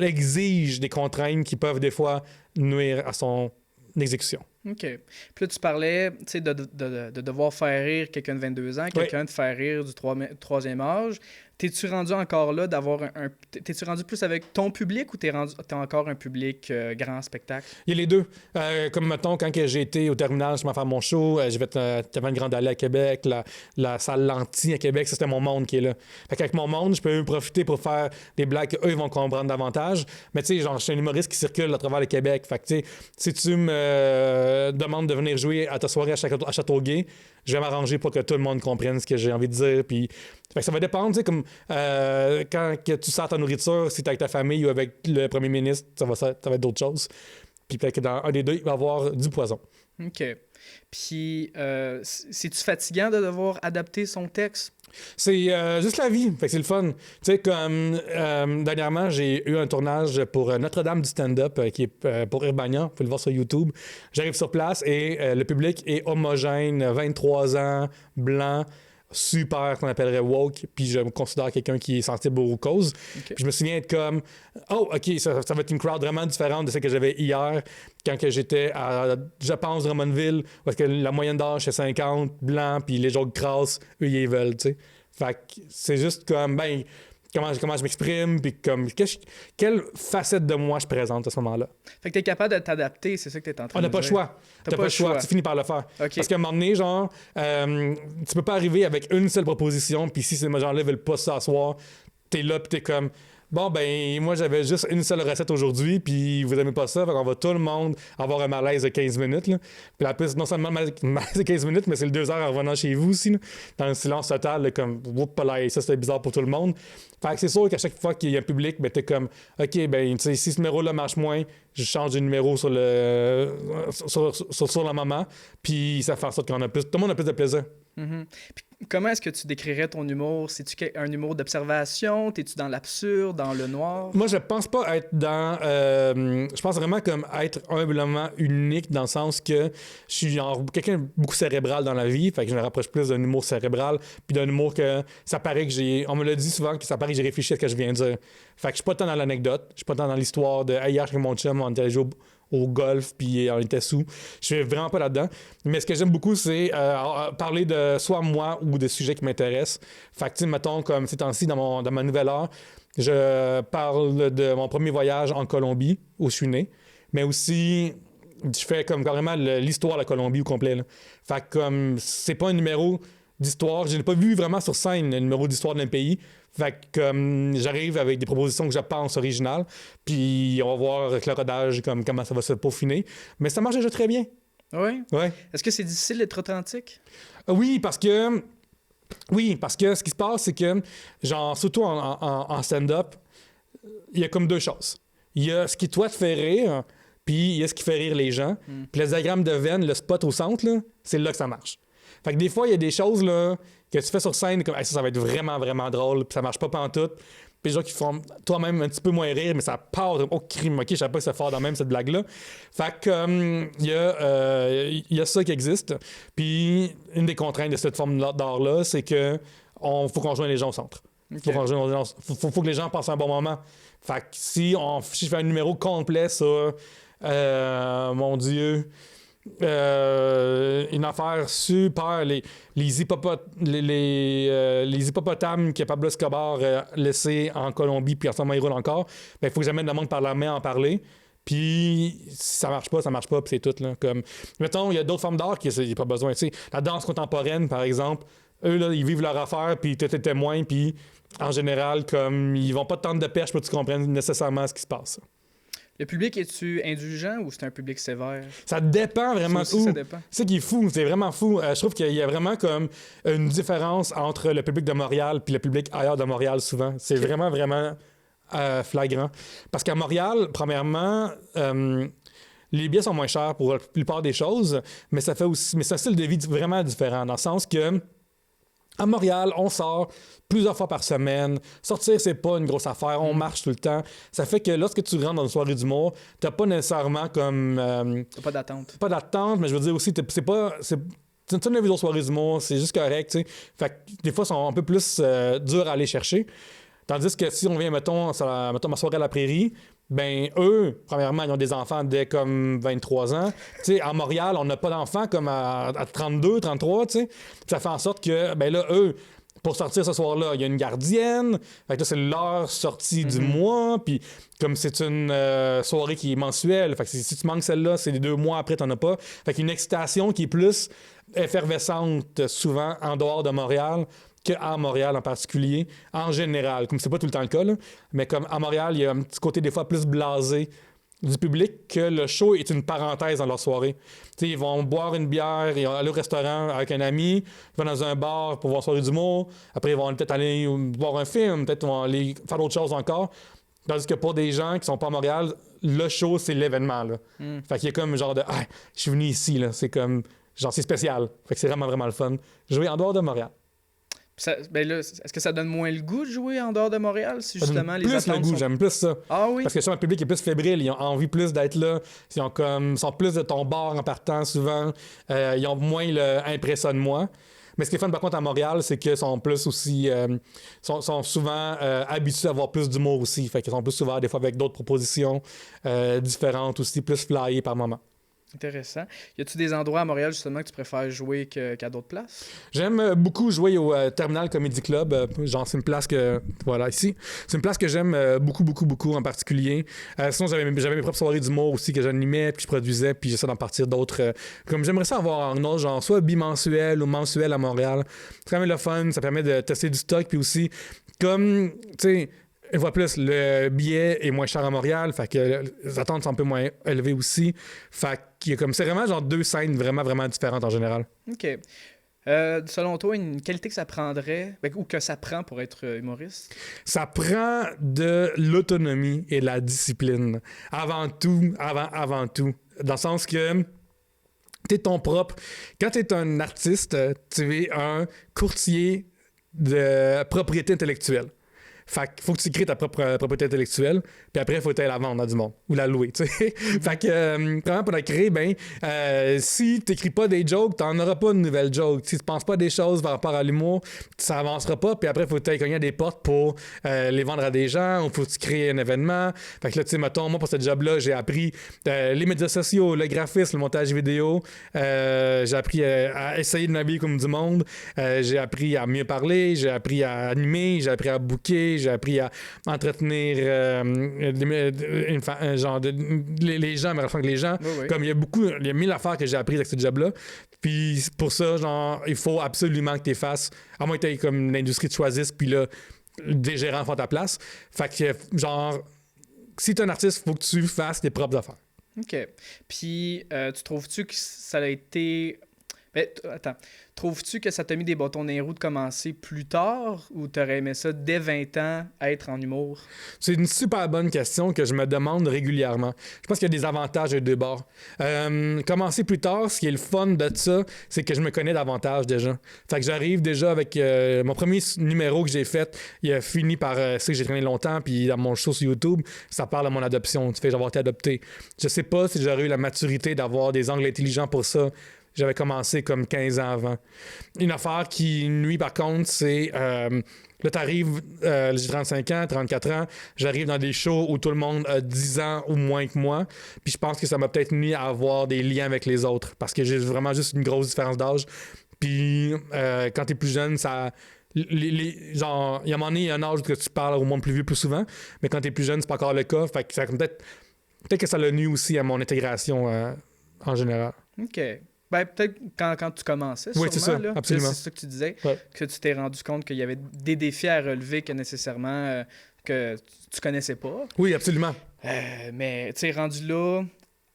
exige des contraintes qui peuvent des fois nuire à son exécution. OK. Puis là, tu parlais de devoir faire rire quelqu'un de 22 ans, quelqu'un de faire rire du 3e âge. T'es-tu rendu encore là d'avoir T'es-tu rendu plus avec ton public ou t'es encore un public grand spectacle? Il y a les deux. Comme mettons, quand j'ai été au terminal, je m'en faire mon show, j'ai fait une grande allée à Québec, la salle Lanty à Québec, ça c'était mon monde qui est là. Fait qu'avec mon monde, je peux profiter pour faire des blagues qu'eux ils vont comprendre davantage. Mais tu sais, genre, je suis un humoriste qui circule à travers le Québec. Fait que tu sais, si tu me demandes de venir jouer à ta soirée à Châteauguay, je vais m'arranger pour que tout le monde comprenne ce que j'ai envie de dire. Puis, fait que ça va dépendre, tu sais, comme quand que tu sors ta nourriture, si t'es avec ta famille ou avec le premier ministre, ça va être d'autres choses. Puis peut-être que dans un des deux, il va y avoir du poison. OK. Puis, c'est-tu fatigant de devoir adapter son texte? C'est juste la vie, fait que c'est le fun. Tu sais, comme dernièrement, j'ai eu un tournage pour Notre-Dame du stand-up qui est pour Urbania, vous pouvez le voir sur YouTube. J'arrive sur place et le public est homogène, 23 ans, blanc, super, qu'on appellerait woke, puis je me considère quelqu'un qui est sensible aux causes. Okay. Puis je me souviens être comme, oh, OK, ça va être une crowd vraiment différente de celle que j'avais hier, quand que j'étais à, je pense, Drummondville, où est-ce que la moyenne d'âge c'est 50, blanc, puis les gens crasses, eux, ils veulent, tu sais. Fait que c'est juste comme, ben, comment je m'exprime, puis comme, quelle facette de moi je présente à ce moment-là. Fait que t'es capable de t'adapter, c'est ça que t'es en train de dire. On n'a pas le choix. T'as pas le choix. Tu finis par le faire. Okay. Parce qu'à un moment donné, genre, tu peux pas arriver avec une seule proposition, puis si ces gens-là veulent pas s'asseoir, t'es là, puis t'es comme... Bon, ben, moi, j'avais juste une seule recette aujourd'hui, puis vous aimez pas ça, fait qu'on va tout le monde avoir un malaise de 15 minutes, là. Puis la plus, non seulement un malaise de 15 minutes, mais c'est le 2 heures en revenant chez vous aussi, là, dans le silence total, là, comme, ça, c'était bizarre pour tout le monde. Fait que c'est sûr qu'à chaque fois qu'il y a un public, ben, t'es comme, OK, ben, tu sais, si ce numéro-là marche moins, je change de numéro sur le moment, puis ça fait en sorte qu'on a plus, tout le monde a plus de plaisir. Mm-hmm. Puis comment est-ce que tu décrirais ton humour? C'est-tu un humour d'observation? T'es-tu dans l'absurde, dans le noir? Moi, je pense pas être dans... je pense vraiment comme être humblement unique dans le sens que je suis quelqu'un de beaucoup cérébral dans la vie, fait que je me rapproche plus d'un humour cérébral puis d'un humour que ça paraît que j'ai... On me l'a dit souvent que ça paraît que j'ai réfléchi à ce que je viens de dire. Fait que je suis pas tant dans l'anecdote, je suis pas tant dans l'histoire de hier avec mon chum, on était allé jouer au golf, puis on était sous. Je suis vraiment pas là-dedans. Mais ce que j'aime beaucoup, c'est parler de soit moi ou des sujets qui m'intéressent. Fait que, tu sais, mettons, comme ces temps-ci, dans ma nouvelle heure, je parle de mon premier voyage en Colombie, où je suis né, mais aussi, je fais comme carrément l'histoire de la Colombie au complet, là. Fait que, comme, c'est pas un numéro d'histoire, je l'ai pas vu vraiment sur scène, un numéro d'histoire d'un pays. Fait que j'arrive avec des propositions que je pense originales, puis on va voir avec le rodage comment ça va se peaufiner. Mais ça marche déjà très bien. Oui? Ouais. Est-ce que c'est difficile d'être authentique? Oui, parce que ce qui se passe, c'est que, genre, surtout en stand-up, il y a comme deux choses. Il y a ce qui, toi, te fait rire, puis il y a ce qui fait rire les gens. Puis le diagramme de Venn, le spot au centre, là, c'est là que ça marche. Fait que des fois, il y a des choses là, que tu fais sur scène, comme ça va être vraiment, vraiment drôle, puis ça marche pas pantoute. puis des gens qui font toi-même un petit peu moins rire, mais ça part, oh crime, ok, je savais pas que c'est fort dans même cette blague-là. Fait que, il y a ça qui existe. Puis, une des contraintes de cette forme d'art-là, c'est que faut qu'on joigne les gens au centre. Okay. Faut que les gens passent un bon moment. Fait que si je fais un numéro complet sur, mon Dieu, une affaire super, les hippopotames que Pablo Escobar a laissés en Colombie, puis en ce moment ils roulent encore, ben, il faut que j'amène le monde par la main à en parler. Puis si ça marche pas, puis c'est tout. Là. Comme, mettons, il y a d'autres formes d'art qui n'ont pas besoin. T'sais, la danse contemporaine, par exemple, eux, là, ils vivent leur affaire, puis t'es témoin, puis en général, comme ils vont pas te tendre de perche pour que tu comprennes nécessairement ce qui se passe. Le public, es-tu indulgent ou c'est un public sévère? Ça dépend vraiment où. Ça dépend. C'est qui est fou, c'est vraiment fou. Je trouve qu'il y a vraiment comme une différence entre le public de Montréal puis le public ailleurs de Montréal souvent. C'est vraiment, vraiment flagrant. Parce qu'à Montréal, premièrement, les billets sont moins chers pour la plupart des choses, mais c'est un style de vie vraiment différent, dans le sens que à Montréal, on sort plusieurs fois par semaine. Sortir, c'est pas une grosse affaire. On marche tout le temps. Ça fait que lorsque tu rentres dans une soirée d'humour, t'as pas nécessairement comme... T'as pas d'attente. Pas d'attente, mais je veux dire aussi, c'est pas... C'est une vidéo soirée d'humour, c'est juste correct, tu sais. Fait que des fois, ils sont un peu plus durs à aller chercher. Tandis que si on vient, mettons ma soirée à la Prairie, ben eux, premièrement, ils ont des enfants dès comme 23 ans. Tu sais, à Montréal, on n'a pas d'enfants comme à 32, 33, tu sais. Ça fait en sorte que, ben là, eux, pour sortir ce soir-là, il y a une gardienne. Fait que là, c'est leur sortie du mois. Puis comme c'est une soirée qui est mensuelle, fait que si tu manques celle-là, c'est 2 mois après, t'en as pas. Fait qu'il y a une excitation qui est plus effervescente souvent en dehors de Montréal qu'à Montréal en particulier, en général. Comme c'est pas tout le temps le cas, là, mais comme à Montréal, il y a un petit côté des fois plus blasé du public que le show est une parenthèse dans leur soirée. T'sais, ils vont boire une bière, ils vont aller au restaurant avec un ami, ils vont dans un bar pour voir soirée d'humour, après ils vont peut-être aller voir un film, peut-être ils vont aller faire d'autres choses encore. Tandis que pour des gens qui sont pas à Montréal, le show, c'est l'événement. Là. Fait qu'il y a comme genre de « Ah, je suis venu ici, là. » C'est comme, genre, c'est spécial. Fait que c'est vraiment, vraiment le fun. Jouer en dehors de Montréal. Ben là, est-ce que ça donne moins le goût de jouer en dehors de Montréal si justement les attentes le goût, j'aime plus ça. Ah oui? Parce que le public est plus fébrile, ils ont envie plus d'être là, ils sont plus de ton bord en partant souvent, ils ont moins le « impressionne-moi ». Mais ce qui est fun par contre à Montréal, c'est qu'ils sont plus aussi sont souvent habitués à avoir plus d'humour aussi. Fait qu'ils sont plus souvent des fois avec d'autres propositions différentes aussi, plus flyées par moment. Intéressant. Y a-tu des endroits à Montréal, justement, que tu préfères jouer qu'à d'autres places? J'aime beaucoup jouer au Terminal Comedy Club. Genre, c'est une place que... Voilà, ici. C'est une place que j'aime beaucoup, beaucoup, beaucoup en particulier. Sinon, j'avais mes propres soirées d'humour aussi que j'animais, puis je produisais, puis j'essaie d'en partir d'autres. Comme j'aimerais ça avoir un autre, genre, soit bimensuel ou mensuel à Montréal. C'est quand même le fun. Ça permet de tester du stock, puis aussi, comme, tu sais... Une fois plus, le billet est moins cher à Montréal, fait que les attentes sont un peu moins élevées aussi. Fait qu'il y a comme, c'est vraiment genre 2 scènes vraiment, vraiment différentes en général. OK. Selon toi, une qualité que ça prendrait, ou que ça prend pour être humoriste? Ça prend de l'autonomie et de la discipline. Avant tout. Dans le sens que t'es ton propre... Quand t'es un artiste, tu es un courtier de propriété intellectuelle. Fait qu'il faut que tu crées ta propre propriété intellectuelle, puis après, il faut aller la vendre à du monde, ou la louer, tu sais. Fait que, vraiment, pour la créer, si t'écris pas des jokes, t'en auras pas de nouvelles jokes. Si tu penses pas des choses par rapport à l'humour, ça avancera pas, puis après, il faut que tu ailles cogner à des portes pour les vendre à des gens, ou faut que tu crées un événement. Fait que là, tu sais, mettons, moi, pour ce job-là, j'ai appris les médias sociaux, le graphisme, le montage vidéo, j'ai appris à essayer de m'habiller comme du monde, j'ai appris à mieux parler, j'ai appris à animer, j'ai appris à booker, j'ai appris à entretenir les gens, mais avec les gens. Oui. Comme il y a 1000 affaires que j'ai apprises avec ce job-là. Puis pour ça, genre, il faut absolument que tu fasses, à moins que tu aies comme l'industrie te choisisse, puis là, des gérants font ta place. Fait que, genre, si tu es un artiste, il faut que tu fasses tes propres affaires. OK. Puis, tu trouves-tu que ça a été Ben, attends, trouves-tu que ça t'a mis des bâtons dans les roues de commencer plus tard ou t'aurais aimé ça dès 20 ans être en humour? C'est une super bonne question que je me demande régulièrement. Je pense qu'il y a des avantages des deux bords. Commencer plus tard, ce qui est le fun de ça, c'est que je me connais davantage déjà. Fait que j'arrive déjà avec mon premier numéro que j'ai fait, il a fini par c'est que j'ai traîné longtemps, puis dans mon show sur YouTube, ça parle de mon adoption. Tu fais d'avoir été adopté. Je sais pas si j'aurais eu la maturité d'avoir des angles intelligents pour ça. J'avais commencé comme 15 ans avant. Une affaire qui nuit, par contre, c'est... là, t'arrives, j'ai 35 ans, 34 ans, j'arrive dans des shows où tout le monde a 10 ans ou moins que moi, puis je pense que ça m'a peut-être nuit à avoir des liens avec les autres, parce que j'ai vraiment juste une grosse différence d'âge. Puis quand t'es plus jeune, ça... genre, il y a un moment donné, il y a un âge que tu parles au monde plus vieux plus souvent, mais quand t'es plus jeune, c'est pas encore le cas. Fait que ça peut-être que ça l'a nuit aussi à mon intégration en général. OK. Ben, peut-être quand tu commençais, Oui, sûrement. c'est ça, Là. absolument. C'est ça que tu disais, Ouais. que tu t'es rendu compte qu'il y avait des défis à relever que nécessairement que tu connaissais pas. Oui, absolument. Mais, tu sais, rendu là,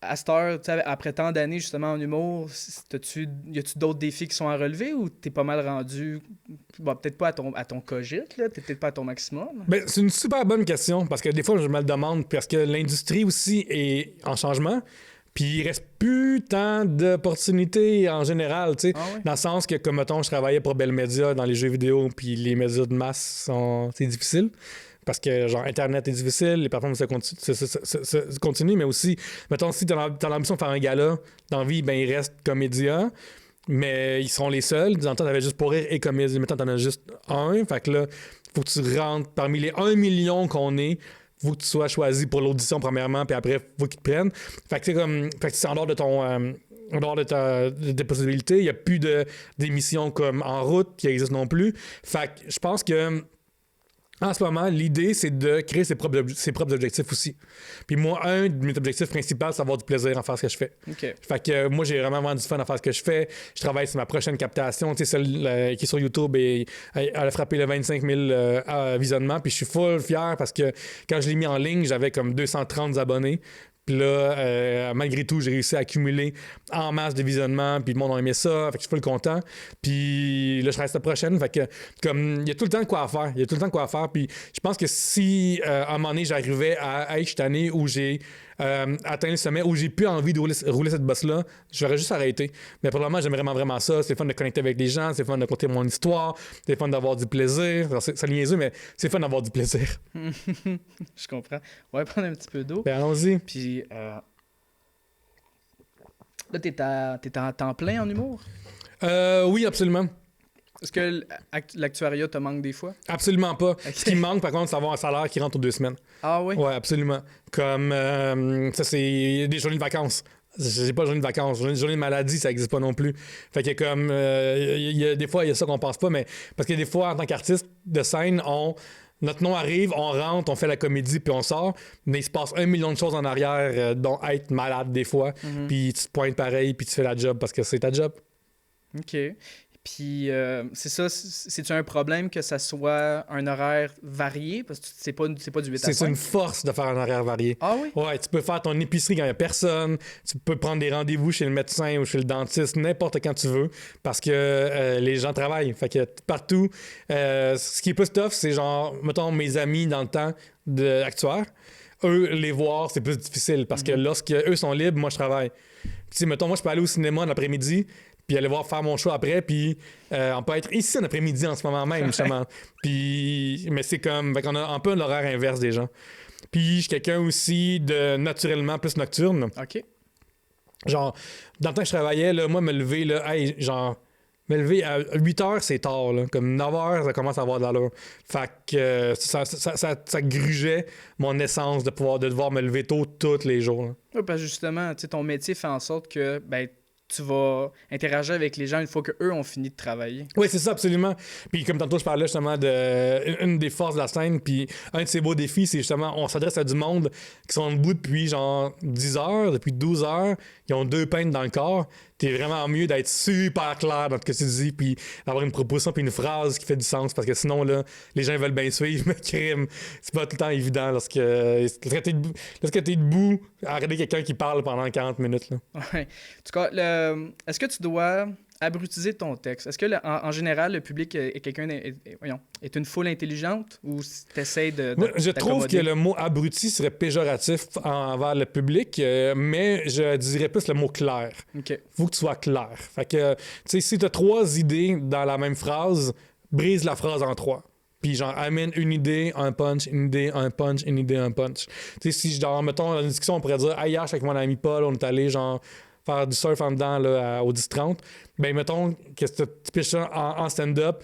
à cette heure, après tant d'années justement en humour, y a-tu d'autres défis qui sont à relever ou t'es pas mal rendu, bon, peut-être pas à ton cogite, là, t'es peut-être pas à ton maximum? Ben, c'est une super bonne question parce que des fois, je me le demande parce que l'industrie aussi est en changement. Puis il reste plus tant d'opportunités en général, tu sais, dans le sens que, comme mettons, je travaillais pour Bell Media dans les jeux vidéo, puis les médias de masse c'est difficile. Parce que, genre, Internet est difficile, les plateformes se continuent, mais aussi, mettons, si t'as l'ambition de faire un gala dans la vie, ben, il reste comédia, mais ils seront les seuls. Dans le temps, t'avais juste pour rire et comédie. Maintenant, t'en as juste un. Fait que là, faut que tu rentres parmi les 1 million qu'on est. Faut que tu sois choisi pour l'audition premièrement, puis après, faut qu'ils te prennent. Fait que c'est comme. Fait que c'est en dehors de ton. En dehors de tes possibilités. Il n'y a plus d'émissions comme En route qui existent non plus. Fait que je pense que. En ce moment, l'idée, c'est de créer ses propres objectifs aussi. Puis moi, un de mes objectifs principaux, c'est d'avoir du plaisir en faire ce que je fais. Okay. Fait que moi, j'ai vraiment du fun à faire ce que je fais. Je travaille sur ma prochaine captation. Tu sais, celle qui est sur YouTube, et elle a frappé le 25 000 visionnements. Puis je suis full fier parce que quand je l'ai mis en ligne, j'avais comme 230 abonnés. Puis là, malgré tout, j'ai réussi à accumuler en masse de visionnements, puis le monde a aimé ça, fait que je suis full content. Puis là, je reste la prochaine, fait que comme il y a tout le temps de quoi faire, puis je pense que si à un moment donné, j'arrivais à être cette année où j'ai atteint le sommet, où j'ai plus envie de rouler cette bosse-là, j'aurais juste arrêté. Mais pour le moment, j'aime vraiment ça. C'est fun de connecter avec des gens, c'est fun de conter mon histoire, c'est fun d'avoir du plaisir. Alors, c'est niaiseux, mais c'est fun d'avoir du plaisir. Je comprends. On va prendre un petit peu d'eau. Ben, allons-y. Puis là, t'es en temps plein en humour? Oui, absolument. Est-ce que l'actuariat te manque des fois? Absolument pas. Okay. Ce qui me manque, par contre, c'est d'avoir un salaire qui rentre aux 2 semaines. Ah oui? Ouais, absolument. Comme ça, c'est des journées de vacances. C'est pas journée de vacances. Journée de maladie, ça n'existe pas non plus. Fait que comme des fois, il y a ça qu'on pense pas, mais parce que des fois, en tant qu'artiste de scène, notre nom arrive, on rentre, on fait la comédie, puis on sort, mais il se passe 1 million de choses en arrière, dont être malade des fois, puis tu te pointes pareil, puis tu fais la job parce que c'est ta job. OK. Puis, c'est ça, c'est-tu un problème que ça soit un horaire varié? Parce que c'est pas du 8 à 5. C'est une force de faire un horaire varié. Ah oui? Ouais, tu peux faire ton épicerie quand il n'y a personne. Tu peux prendre des rendez-vous chez le médecin ou chez le dentiste n'importe quand tu veux parce que les gens travaillent. Fait que partout. Ce qui est plus tough, c'est genre, mettons, mes amis dans le temps d'actuaires. Eux, les voir, c'est plus difficile parce que lorsque eux sont libres, moi, je travaille. Puis, mettons, moi, je peux aller au cinéma l'après-midi, puis aller voir faire mon show après, puis on peut être ici en après-midi en ce moment même, justement. Puis, mais c'est comme, fait qu'on a un peu l'horaire inverse des gens. Puis, je suis quelqu'un aussi de naturellement plus nocturne. OK. Genre, dans le temps que je travaillais, là, moi, me lever, là, me lever à 8 heures, c'est tard, là. Comme 9 heures, ça commence à avoir de l'allure. Fait que ça grugeait mon essence de devoir me lever tôt tous les jours, là. Oui, parce que justement, tu sais, ton métier fait en sorte que, ben, tu vas interagir avec les gens une fois qu'eux ont fini de travailler. Oui, c'est ça, absolument. Puis comme tantôt, je parlais justement une des forces de la scène, puis un de ces beaux défis, c'est justement, on s'adresse à du monde qui sont debout depuis genre 10 heures, depuis 12 heures, ils ont 2 peintes dans le corps. T'es vraiment mieux d'être super clair dans ce que tu dis, puis d'avoir une proposition puis une phrase qui fait du sens, parce que sinon, là, les gens veulent bien suivre, mais crime, c'est pas tout le temps évident lorsque t'es debout à regarder quelqu'un qui parle pendant 40 minutes. Là. Ouais. En tout cas, est-ce que tu dois abrutiser ton texte, est-ce que en général, le public est est une foule intelligente ou t'essayes Moi, je trouve que le mot abruti serait péjoratif envers le public, mais je dirais plus le mot clair. OK. Faut que tu sois clair. Fait que, tu sais, si tu as 3 idées dans la même phrase, brise la phrase en 3. Puis genre, amène une idée, un punch, une idée, un punch, une idée, un punch. Tu sais, si, genre, mettons, dans une discussion, on pourrait dire, ah, hier, avec mon ami Paul, on est allé, genre, faire du surf en dedans, là, au 10-30. Ben, mettons, que tu pitches ça en stand-up.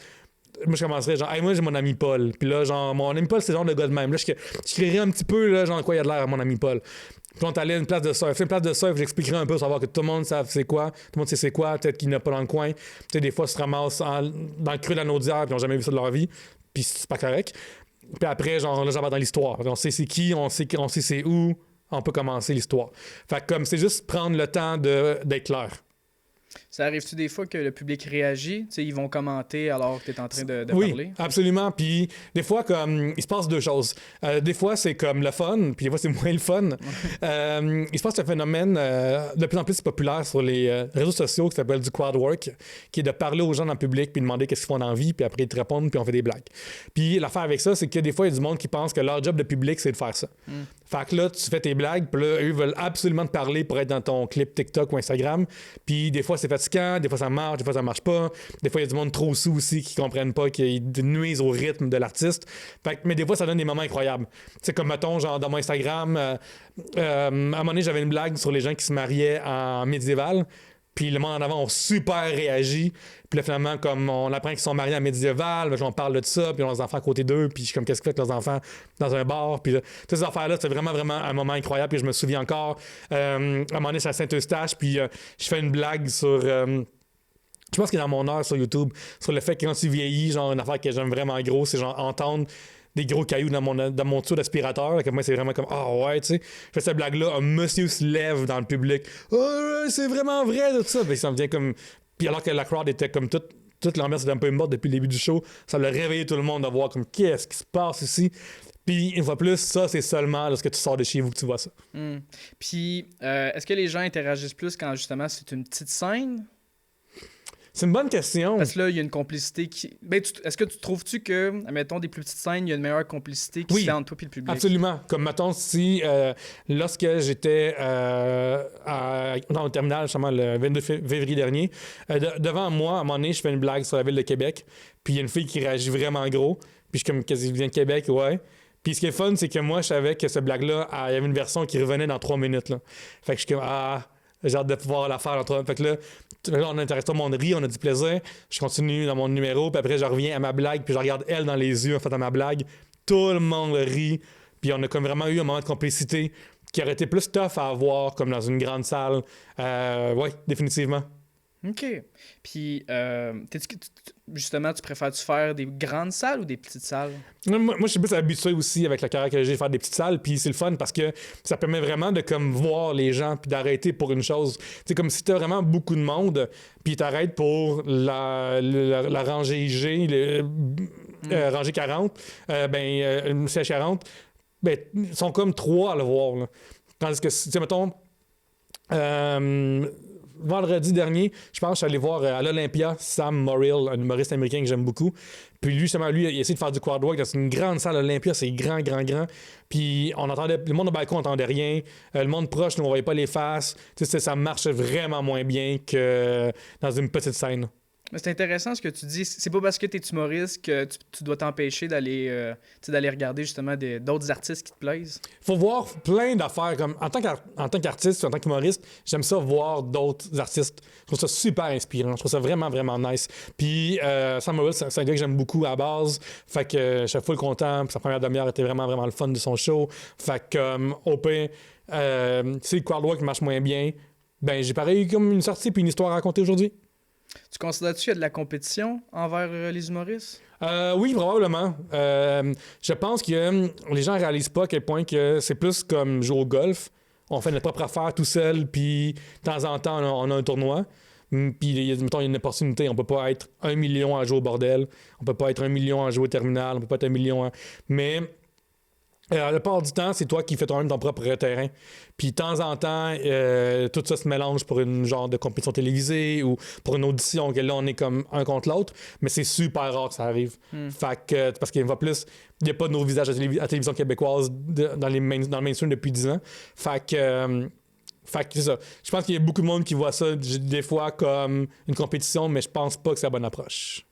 Moi, je commencerais genre, hey, moi, j'ai mon ami Paul. Puis là, genre, mon ami Paul, c'est le genre de gars de même. Là, je créerais un petit peu, là, genre, quoi il y a de l'air à mon ami Paul. Puis on est allé à une place de surf. Une place de surf, j'expliquerai un peu, savoir que tout le monde sait c'est quoi. Tout le monde sait c'est quoi. Peut-être qu'il n'a pas dans le coin. Tu sais, des fois, ils se ramassent dans le creux de la naudière, puis ils n'ont jamais vu ça de leur vie. Puis c'est pas correct. Puis après, genre, là, j'en vais dans l'histoire. On sait c'est qui, on sait c'est où. On peut commencer l'histoire. Fait que comme c'est juste prendre le temps d'être clair. Ça arrive-tu des fois que le public réagit? Tu sais, ils vont commenter alors que tu es en train de oui, parler? Oui, absolument. Puis des fois, comme il se passe 2 choses. Des fois, c'est comme le fun, puis des fois, c'est moins le fun. Il se passe un phénomène de plus en plus populaire sur les réseaux sociaux qui s'appelle du crowd work, qui est de parler aux gens dans le public, puis demander qu'est-ce qu'ils font dans la vie, puis après, ils te répondent, puis on fait des blagues. Puis l'affaire avec ça, c'est que des fois, il y a du monde qui pense que leur job de public, c'est de faire ça. Fait que là, tu fais tes blagues, puis là, eux veulent absolument te parler pour être dans ton clip TikTok ou Instagram. Puis des fois, c'est fatigant, des fois, ça marche, des fois, ça marche pas. Des fois, il y a du monde trop sous aussi qui comprennent pas, qui nuisent au rythme de l'artiste. Fait que, mais des fois, ça donne des moments incroyables. Tu sais, comme mettons, genre dans mon Instagram, à un moment donné, j'avais une blague sur les gens qui se mariaient en médiéval. Puis le monde en avant ont super réagi. Puis là, finalement, comme on apprend qu'ils sont mariés en médiéval, on parle de ça, puis on a leurs enfants à côté d'eux, puis je suis comme, qu'est-ce qu'ils font avec leurs enfants dans un bar? Puis là, toutes ces affaires-là, c'est vraiment, vraiment un moment incroyable. Puis je me souviens encore, à un moment donné, c'est à Saint-Eustache, puis je fais une blague sur... je pense qu'il est dans mon heure sur YouTube, sur le fait que quand tu vieillis, genre une affaire que j'aime vraiment gros, c'est genre entendre des gros cailloux dans mon tuyau d'aspirateur. Comme moi, c'est vraiment comme, ouais, tu sais. Je fais cette blague-là, un monsieur se lève dans le public. Oh, c'est vraiment vrai, tout ça. Puis ça me vient comme. Puis alors que la crowd était comme toute l'ambiance était un peu morte depuis le début du show, ça l'a réveillé tout le monde de voir comme, qu'est-ce qui se passe ici. Puis une fois plus, ça, c'est seulement lorsque tu sors de chez vous que tu vois ça. Puis, est-ce que les gens interagissent plus quand justement c'est une petite scène? C'est une bonne question. Parce que là, il y a une complicité qui... Ben, est-ce que tu trouves-tu que, mettons, des plus petites scènes, il y a une meilleure complicité qui se fait entre toi et le public? Absolument. Comme, mettons, si, lorsque j'étais dans le terminal, justement, le 22 février dernier, devant moi, à un moment donné, je fais une blague sur la ville de Québec, puis il y a une fille qui réagit vraiment gros, puis je suis comme, qu'est-ce qui vient de Québec? Ouais. Puis ce qui est fun, c'est que moi, je savais que cette blague-là, il y avait une version qui revenait dans 3 minutes, là. Fait que je suis comme, j'ai hâte de pouvoir la faire dans 3 minutes. Fait que là, on intéresse tout le monde rit, on a du plaisir. Je continue dans mon numéro, puis après, je reviens à ma blague, puis je regarde elle dans les yeux en fait à ma blague. Tout le monde rit. Puis on a comme vraiment eu un moment de complicité qui aurait été plus tough à avoir comme dans une grande salle. Oui, définitivement. OK. Puis, justement, tu préfères-tu faire des grandes salles ou des petites salles? Moi, je suis plus habitué aussi avec la carrière que j'ai de faire des petites salles, puis c'est le fun parce que ça permet vraiment de comme voir les gens puis d'arrêter pour une chose. C'est comme si t'as vraiment beaucoup de monde, puis t'arrêtes pour la rangée G, rangée 40, une siège 40, ben, ils sont comme 3 à le voir. Là. Tandis que, tu sais, mettons... vendredi dernier, je pense que je suis allé voir à l'Olympia Sam Morrill, un humoriste américain que j'aime beaucoup. Puis lui, justement, il a essayé de faire du crowd work dans une grande salle à l'Olympia, c'est grand. Puis on entendait, le monde au balcon n'entendait rien. Le monde proche, nous, on voyait pas les faces. Tu sais, ça marche vraiment moins bien que dans une petite scène. C'est intéressant ce que tu dis. C'est pas parce que tu es humoriste que tu dois t'empêcher d'aller regarder justement d'autres artistes qui te plaisent. Faut voir plein d'affaires. Comme en tant qu'artiste, en tant qu'humoriste, j'aime ça voir d'autres artistes. Je trouve ça super inspirant. Je trouve ça vraiment, vraiment nice. Puis Sam Morrill, c'est un gars que j'aime beaucoup à la base. Fait que je suis full content. Puis sa première demi-heure était vraiment, vraiment le fun de son show. Fait que OP, si le crowdwork marche moins bien, ben j'ai pareil comme une sortie puis une histoire à raconter aujourd'hui. Tu considères-tu qu'il y a de la compétition envers les humoristes? Oui, probablement. Je pense que les gens ne réalisent pas à quel point que c'est plus comme jouer au golf. On fait notre propre affaire tout seul, puis de temps en temps, on a un tournoi. Puis, mettons, il y a une opportunité. On peut pas être 1 million à jouer au bordel. On peut pas être 1 million à jouer au terminal. On peut pas être 1 million à... Mais La plupart du temps, c'est toi qui fais toi-même ton propre terrain. Puis de temps en temps, tout ça se mélange pour une genre de compétition télévisée ou pour une audition, que là, on est comme un contre l'autre, mais c'est super rare que ça arrive. Fait que, parce qu'il va plus... Il n'y a pas de nos visages à la télévision québécoise dans le mainstream depuis 10 ans. Fait que c'est ça. Je pense qu'il y a beaucoup de monde qui voit ça des fois comme une compétition, mais je pense pas que c'est la bonne approche.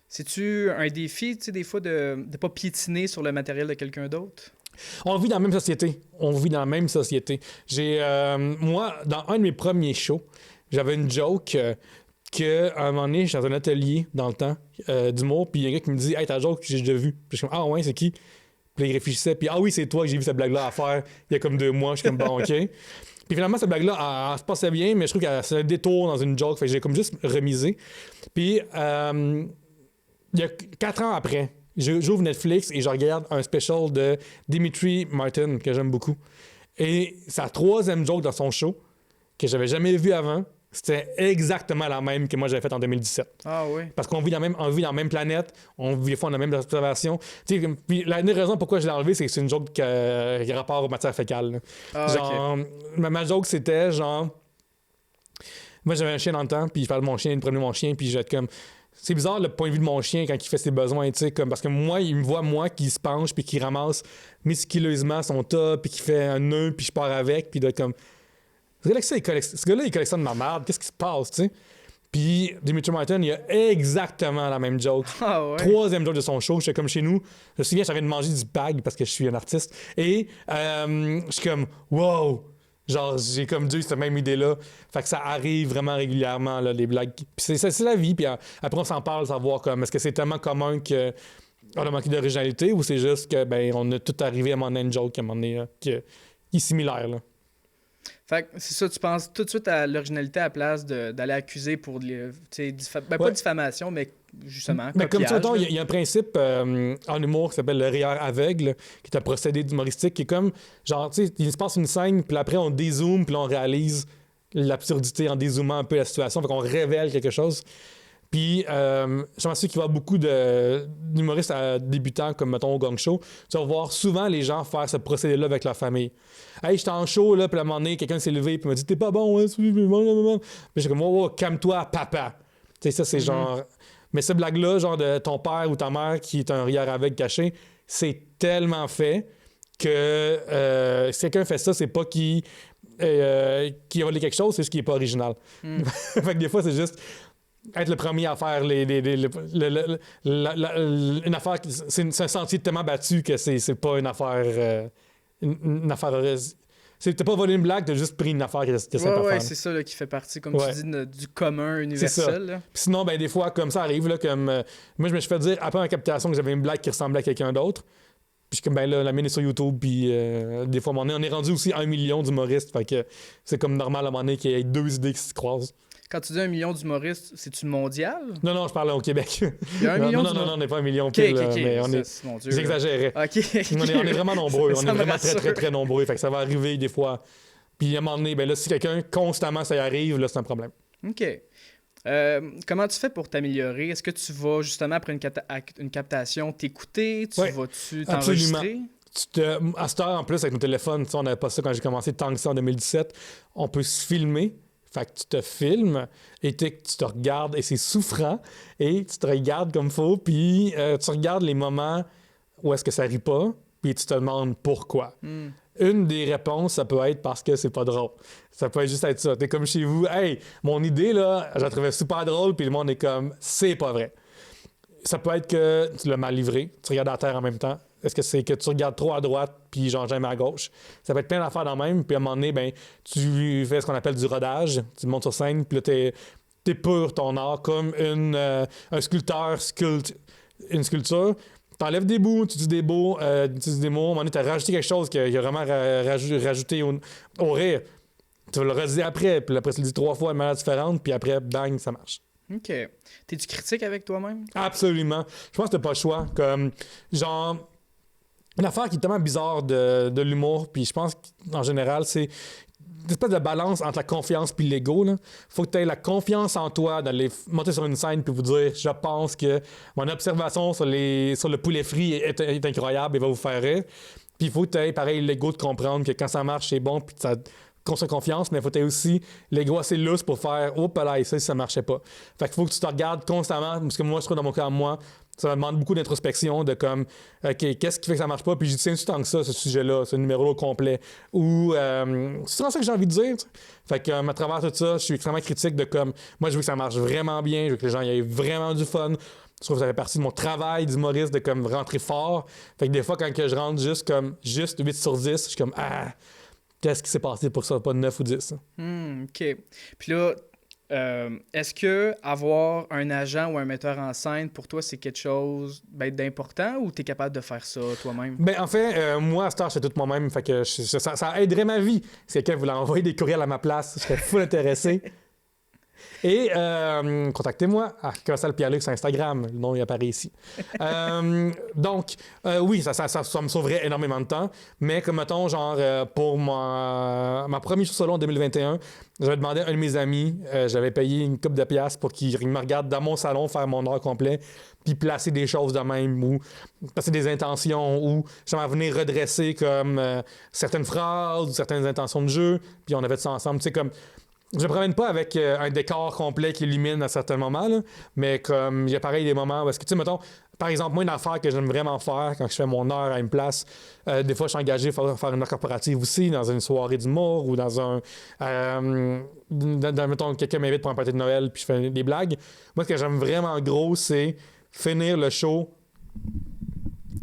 C'est-tu un défi, tu sais, des fois, de ne pas piétiner sur le matériel de quelqu'un d'autre? On vit dans la même société. Moi, dans un de mes premiers shows, j'avais une joke qu'à un moment donné, j'étais dans un atelier dans le temps d'humour, puis il y a un gars qui me dit « Hey, ta joke, j'ai déjà vu. » Puis je suis comme « Ah ouais, c'est qui? » Puis là, il réfléchissait, puis « Ah oui, c'est toi que j'ai vu cette blague-là à faire il y a comme 2 mois. » Je suis comme « Bon, OK. » Puis finalement, cette blague-là, elle se passait bien, mais je trouve qu'elle se détourne dans une joke, fait que j'ai comme juste remisé. Puis... il y a 4 ans après, j'ouvre Netflix et je regarde un special de Dimitri Martin que j'aime beaucoup. Et sa 3e joke dans son show, que j'avais jamais vu avant, c'était exactement la même que moi j'avais faite en 2017. Ah oui. Parce qu'on vit dans la même planète, des fois on a la même observation. Puis la raison pourquoi je l'ai enlevé, c'est que c'est une joke qui a rapport aux matières fécales. Genre, okay. ma joke c'était genre... Moi j'avais un chien dans le temps, puis je parle de mon chien, de promener mon chien, puis je vais être comme... C'est bizarre le point de vue de mon chien quand il fait ses besoins, tu sais, comme parce que moi, il me voit moi qui se penche puis qui ramasse méticuleusement son tas puis qui fait un nœud puis je pars avec puis il doit être comme ce gars-là, il collectionne ma merde, qu'est-ce qui se passe, tu sais? Puis Dimitri Martin, il a exactement la même joke. Ah ouais. 3e joke de son show, j'étais comme chez nous. Je me souviens, j'avais de manger du bag parce que je suis un artiste et je suis comme wow. Genre, j'ai comme dû cette même idée-là. Fait que ça arrive vraiment régulièrement, là, les blagues. Puis c'est la vie. Puis après, on s'en parle, savoir comme est-ce que c'est tellement commun qu'on a manqué d'originalité ou c'est juste que, ben, on a tout arrivé à un moment donné une joke à un moment donné qui est similaire, là. Fait que c'est ça, tu penses tout de suite à l'originalité à la place d'aller accuser pour pas diffamation, mais justement, mais comme copiage, tu il y a un principe en humour qui s'appelle le rire aveugle, qui est un procédé humoristique qui est comme, genre, tu sais, il se passe une scène, puis après on dézoome, puis on réalise l'absurdité en dézoomant un peu la situation, fait qu'on révèle quelque chose. Puis, je pense qu'il va y avoir beaucoup d'humoristes débutants, comme mettons au Gong Show. Tu vas voir souvent les gens faire ce procédé-là avec leur famille. Hey, j'étais en show, là, puis à un moment donné, quelqu'un s'est levé, puis m'a dit t'es pas bon, hein, puis j'étais comme, oh, calme-toi, papa. Tu sais, ça, c'est genre. Mais cette blague-là, genre de ton père ou ta mère qui est un rire aveugle caché, c'est tellement fait que si quelqu'un fait ça, c'est pas qui a volé quelque chose, c'est juste qui est pas original. Fait que des fois, c'est juste. Être le premier à faire une affaire, c'est un sentier tellement battu que c'est pas une affaire. T'as pas volé une blague, t'as juste pris une affaire qui est simple à faire. Ouais, c'est ça là, qui fait partie, comme tu dis, du commun universel. Là. Puis sinon, ben, des fois, comme ça arrive, là, comme moi, je me suis fait dire après ma captation que j'avais une blague qui ressemblait à quelqu'un d'autre. Puis comme ben là, la mienne est sur YouTube, puis des fois, on est rendu aussi 1 million d'humoristes. Fait que c'est comme normal à un moment donné qu'il y ait 2 idées qui se croisent. Quand tu dis 1 million d'humoristes, c'est-tu mondial? Non, je parle au Québec. Il y a 1 million non, on n'est pas 1 million pile, mais on est... Mon Dieu, j'exagérais. Okay. On est vraiment nombreux. On est vraiment très, très, très nombreux. Fait que ça va arriver des fois. Puis à un moment donné, ben là, si quelqu'un, constamment, ça y arrive, là, c'est un problème. OK. Comment tu fais pour t'améliorer? Est-ce que tu vas, justement, après une captation, t'écouter? Vas-tu t'enregistrer? À cette heure, en plus, avec nos téléphones, on n'avait pas ça quand j'ai commencé tant que ça en 2017. On peut se filmer. Fait que tu te filmes et tu te regardes et c'est souffrant et tu te regardes comme faut puis tu regardes les moments où est-ce que ça rit pas puis tu te demandes pourquoi. Une des réponses, ça peut être parce que c'est pas drôle. Ça peut juste être ça. T'es comme chez vous, hey, mon idée là, je la trouvais super drôle puis le monde est comme, c'est pas vrai. Ça peut être que tu l'as mal livré, tu regardes à terre en même temps. Est-ce que c'est que tu regardes trop à droite puis genre jamais à gauche? Ça peut être plein d'affaires dans le même. Puis à un moment donné, ben, tu fais ce qu'on appelle du rodage. Tu montes sur scène, puis là, t'épures ton art comme un sculpteur une sculpture. T'enlèves des bouts, tu dis des mots. À un moment donné, t'as rajouté quelque chose qui a vraiment rajouté au rire. Tu vas le redire après, puis après, tu le dis 3 fois de manière différente, puis après, bang, ça marche. OK. T'es-tu critique avec toi-même? Absolument. Je pense que t'as pas le choix. Comme, genre... Une affaire qui est tellement bizarre de l'humour, puis je pense qu'en général, c'est une espèce de balance entre la confiance puis l'ego. Il faut que tu aies la confiance en toi d'aller monter sur une scène puis vous dire « Je pense que mon observation sur le poulet frit est incroyable et va vous faire rire. » Puis il faut que tu aies, pareil, l'ego de comprendre que quand ça marche, c'est bon, puis ça construit confiance, mais il faut que tu aies aussi l'ego assez lousse pour faire « Oh, là, ça marchait pas ». Fait qu'il faut que tu te regardes constamment, parce que moi, je trouve dans mon cas, moi, ça me demande beaucoup d'introspection, de comme, OK, qu'est-ce qui fait que ça marche pas? Puis j'y tiens tant que ça, ce sujet-là, ce numéro-là complet. Ou, c'est vraiment ça que j'ai envie de dire. T'sais. Fait que, à travers tout ça, je suis extrêmement critique de comme, moi, je veux que ça marche vraiment bien, je veux que les gens y aient vraiment du fun. Je trouve que ça fait partie de mon travail d'humoriste de comme rentrer fort. Fait que des fois, quand que je rentre juste 8 sur 10, je suis comme, qu'est-ce qui s'est passé pour ça, pas 9 ou 10? OK. Puis là, est-ce que avoir un agent ou un metteur en scène, pour toi, c'est quelque chose d'important ou tu es capable de faire ça toi-même? Ben, en fait, moi, à ce temps, je fais tout moi-même. Fait que ça aiderait ma vie. Si quelqu'un voulait envoyer des courriels à ma place, je serais full intéressé. Et contactez-moi à Cassel Pierre-Luc sur Instagram. Le nom il apparaît ici. Donc, oui, ça me sauverait énormément de temps. Mais comme mettons, genre, pour ma première show solo en 2021, j'avais demandé à un de mes amis, j'avais payé une couple de piastres pour qu'il me regarde dans mon salon faire mon heure complet, puis placer des choses de même, ou placer des intentions, ou j'aimerais venir redresser comme certaines phrases, ou certaines intentions de jeu, puis on avait fait ça ensemble. Tu sais, comme. Je ne me promène pas avec un décor complet qui illumine à certains moments, là, mais comme il y a pareil des moments parce que, tu sais, mettons, par exemple, moi, une affaire que j'aime vraiment faire quand je fais mon heure à une place, des fois, je suis engagé pour faire une heure corporative aussi, dans une soirée d'humour ou dans un. Mettons, quelqu'un m'invite pour un party de Noël puis je fais des blagues. Moi, ce que j'aime vraiment gros, c'est finir le show.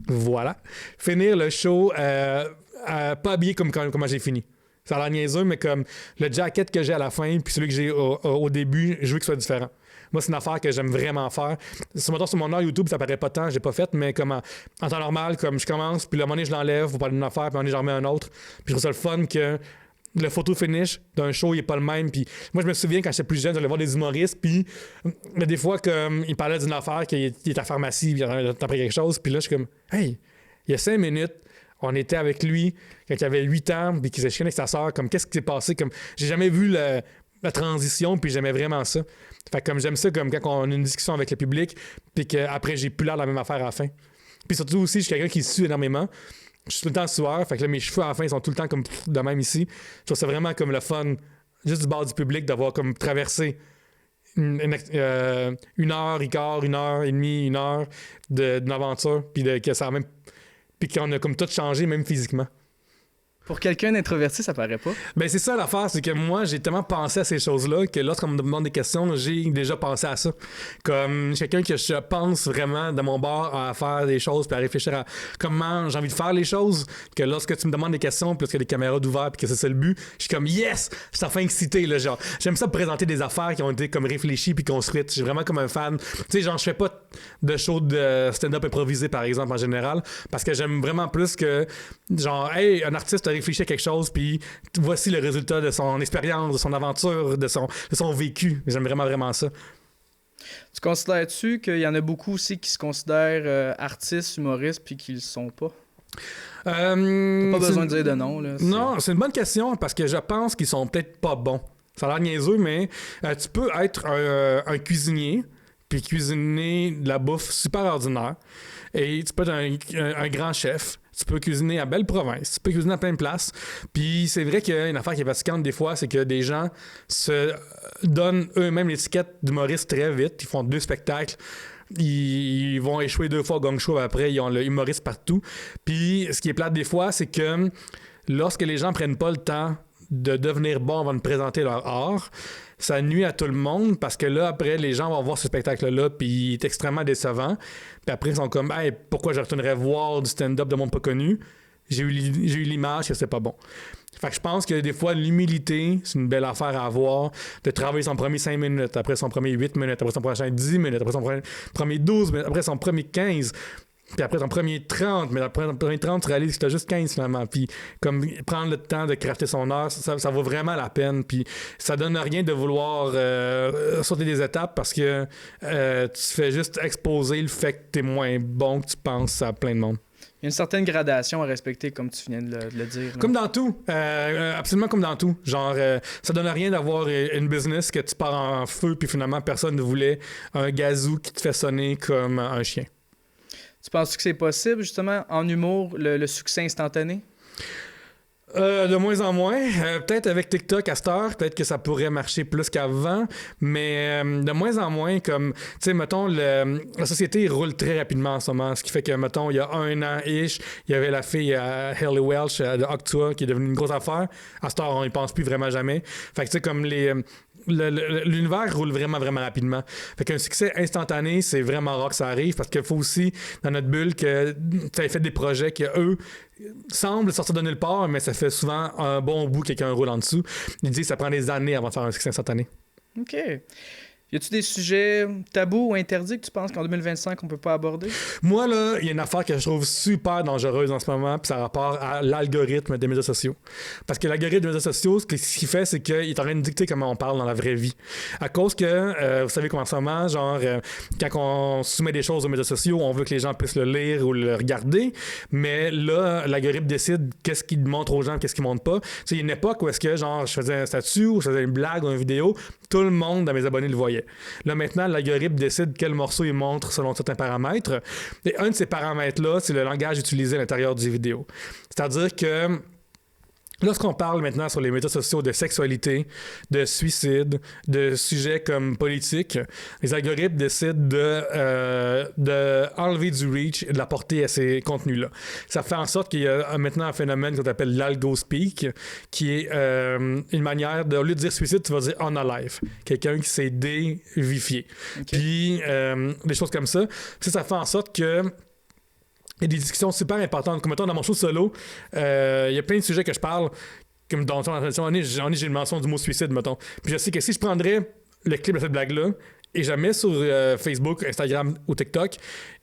Voilà. Finir le show pas habillé comme comment j'ai fini. Ça a l'air niaiseux, mais comme le jacket que j'ai à la fin puis celui que j'ai au début, je veux qu'il soit différent. Moi, c'est une affaire que j'aime vraiment faire. Sur mon heure YouTube, ça paraît pas tant, j'ai pas fait, mais comme en temps normal, comme je commence, puis le moment donné, je l'enlève pour parler d'une affaire, puis le moment donné, j'en remets un autre. Puis je trouve ça le fun que le photo finish d'un show, il est pas le même. Puis moi, je me souviens quand j'étais plus jeune, j'allais voir des humoristes, puis des fois, comme il parlait d'une affaire qu'il est à la pharmacie, puis il a appris quelque chose, puis là, je suis comme, hey, il y a 5 minutes, on était avec lui quand il avait 8 ans, puis qu'il s'est chicané avec sa sœur, comme qu'est-ce qui s'est passé, comme j'ai jamais vu la transition, puis j'aimais vraiment ça. Fait que comme j'aime ça, comme quand on a une discussion avec le public, puis qu'après j'ai plus l'air de la même affaire à la fin. Puis surtout aussi, je suis quelqu'un qui sue énormément. Je suis tout le temps sueur, fait que là, mes cheveux à la fin, ils sont tout le temps comme de même ici. Je trouve ça vraiment comme le fun, juste du bord du public, d'avoir comme traversé une heure et quart, 1h30, 1 heure d'une aventure, puis que ça a même. Puis qu'on a comme tout changé, même physiquement. Pour quelqu'un d'introverti, ça paraît pas. Ben c'est ça l'affaire, c'est que moi, j'ai tellement pensé à ces choses-là que lorsqu'on me demande des questions, j'ai déjà pensé à ça. Comme quelqu'un que je pense vraiment de mon bord à faire des choses puis à réfléchir à comment j'ai envie de faire les choses, que lorsque tu me demandes des questions puis qu'il y a des caméras d'ouvert puis que c'est ça le but, je suis comme yes! Je suis enfin excité, là, genre. J'aime ça présenter des affaires qui ont été comme réfléchies puis construites. Je suis vraiment comme un fan. Tu sais, genre, je fais pas de show de stand-up improvisé, par exemple, en général, parce que j'aime vraiment plus que, genre, hey, un artiste réfléchir à quelque chose, puis voici le résultat de son expérience, de son aventure, de son vécu. J'aime vraiment, vraiment ça. Tu considères-tu qu'il y en a beaucoup aussi qui se considèrent artistes, humoristes, puis qui le sont pas? T'as pas besoin de dire de nom. Là, non, c'est une bonne question, parce que je pense qu'ils sont peut-être pas bons. Ça a l'air niaiseux, mais tu peux être un cuisinier, puis cuisiner de la bouffe super ordinaire, et tu peux être un grand chef. Tu peux cuisiner à belle province, tu peux cuisiner à plein de places. Puis c'est vrai qu'il y a une affaire qui est fatigante des fois, c'est que des gens se donnent eux-mêmes l'étiquette d'humoriste très vite. Ils font 2 spectacles, ils vont échouer 2 fois au gong show, après ils ont le humoriste partout. Puis ce qui est plate des fois, c'est que lorsque les gens prennent pas le temps de devenir bons avant de présenter leur art, ça nuit à tout le monde parce que là, après, les gens vont voir ce spectacle-là puis il est extrêmement décevant. Puis après, ils sont comme « Hey, pourquoi je retournerais voir du stand-up de monde pas connu? J'ai eu l'image que c'est pas bon. » Fait que je pense que des fois, l'humilité, c'est une belle affaire à avoir, de travailler son premier 5 minutes, après son premier 8 minutes, après son prochain 10 minutes, après son premier 12 minutes, après son premier 15. Puis après ton premier 30, mais après ton premier 30, tu réalises que tu as juste 15 finalement. Puis comme prendre le temps de crafter son heure, ça vaut vraiment la peine. Puis ça donne rien de vouloir sauter des étapes parce que tu fais juste exposer le fait que tu es moins bon que tu penses à plein de monde. Il y a une certaine gradation à respecter, comme tu viens de le dire. Comme dans tout. Absolument comme dans tout. Genre, ça donne rien d'avoir une business que tu pars en feu puis finalement personne ne voulait un gazou qui te fait sonner comme un chien. Tu penses que c'est possible, justement, en humour, le succès instantané? De moins en moins. Peut-être avec TikTok à cette heure, peut-être que ça pourrait marcher plus qu'avant, mais de moins en moins, comme, tu sais, mettons, la société roule très rapidement en ce moment, ce qui fait que, mettons, il y a 1 an-ish, il y avait la fille Hailey Welch de Octua qui est devenue une grosse affaire. À cette heure, on n'y pense plus vraiment jamais. Fait que, tu sais, comme l'univers roule vraiment, vraiment rapidement. Fait qu'un succès instantané, c'est vraiment rare que ça arrive parce qu'il faut aussi, dans notre bulle, que tu aies fait des projets que eux semblent sortir de nulle part, mais ça fait souvent un bon bout que quelqu'un roule en dessous. Ils disent que ça prend des années avant de faire un succès instantané. OK. Y a-tu des sujets tabous ou interdits que tu penses qu'en 2025, on peut pas aborder? Moi, là, il y a une affaire que je trouve super dangereuse en ce moment, puis ça a rapport à l'algorithme des médias sociaux. Parce que l'algorithme des médias sociaux, ce qu'il fait, c'est qu'il est en train de dicter comment on parle dans la vraie vie. À cause que, vous savez qu'en ce moment, genre, quand on soumet des choses aux médias sociaux, on veut que les gens puissent le lire ou le regarder, mais là, l'algorithme décide qu'est-ce qu'il montre aux gens, qu'est-ce qu'il montre pas. Tu sais, il y a une époque où est-ce que, genre, je faisais un statut ou je faisais une blague ou une vidéo, tout le monde dans mes abonnés le voyait. Là, maintenant, l'algorithme décide quel morceau il montre selon certains paramètres. Et un de ces paramètres-là, c'est le langage utilisé à l'intérieur des vidéos. C'est-à-dire que lorsqu'on parle maintenant sur les médias sociaux de sexualité, de suicide, de sujets comme politique, les algorithmes décident de enlever du reach et de la portée à ces contenus-là. Ça fait en sorte qu'il y a maintenant un phénomène qu'on appelle l'algo-speak, qui est une manière de, au lieu de dire suicide, tu vas dire unalive. Quelqu'un qui s'est dévifié. Okay. Puis, des choses comme ça. Puis ça fait en sorte que il y a des discussions super importantes. Comme mettons, dans mon show solo, il y a plein de sujets que je parle, comme dans j'ai une mention du mot suicide, mettons. Puis je sais que si je prendrais le clip de cette blague-là et je la mets sur Facebook, Instagram ou TikTok,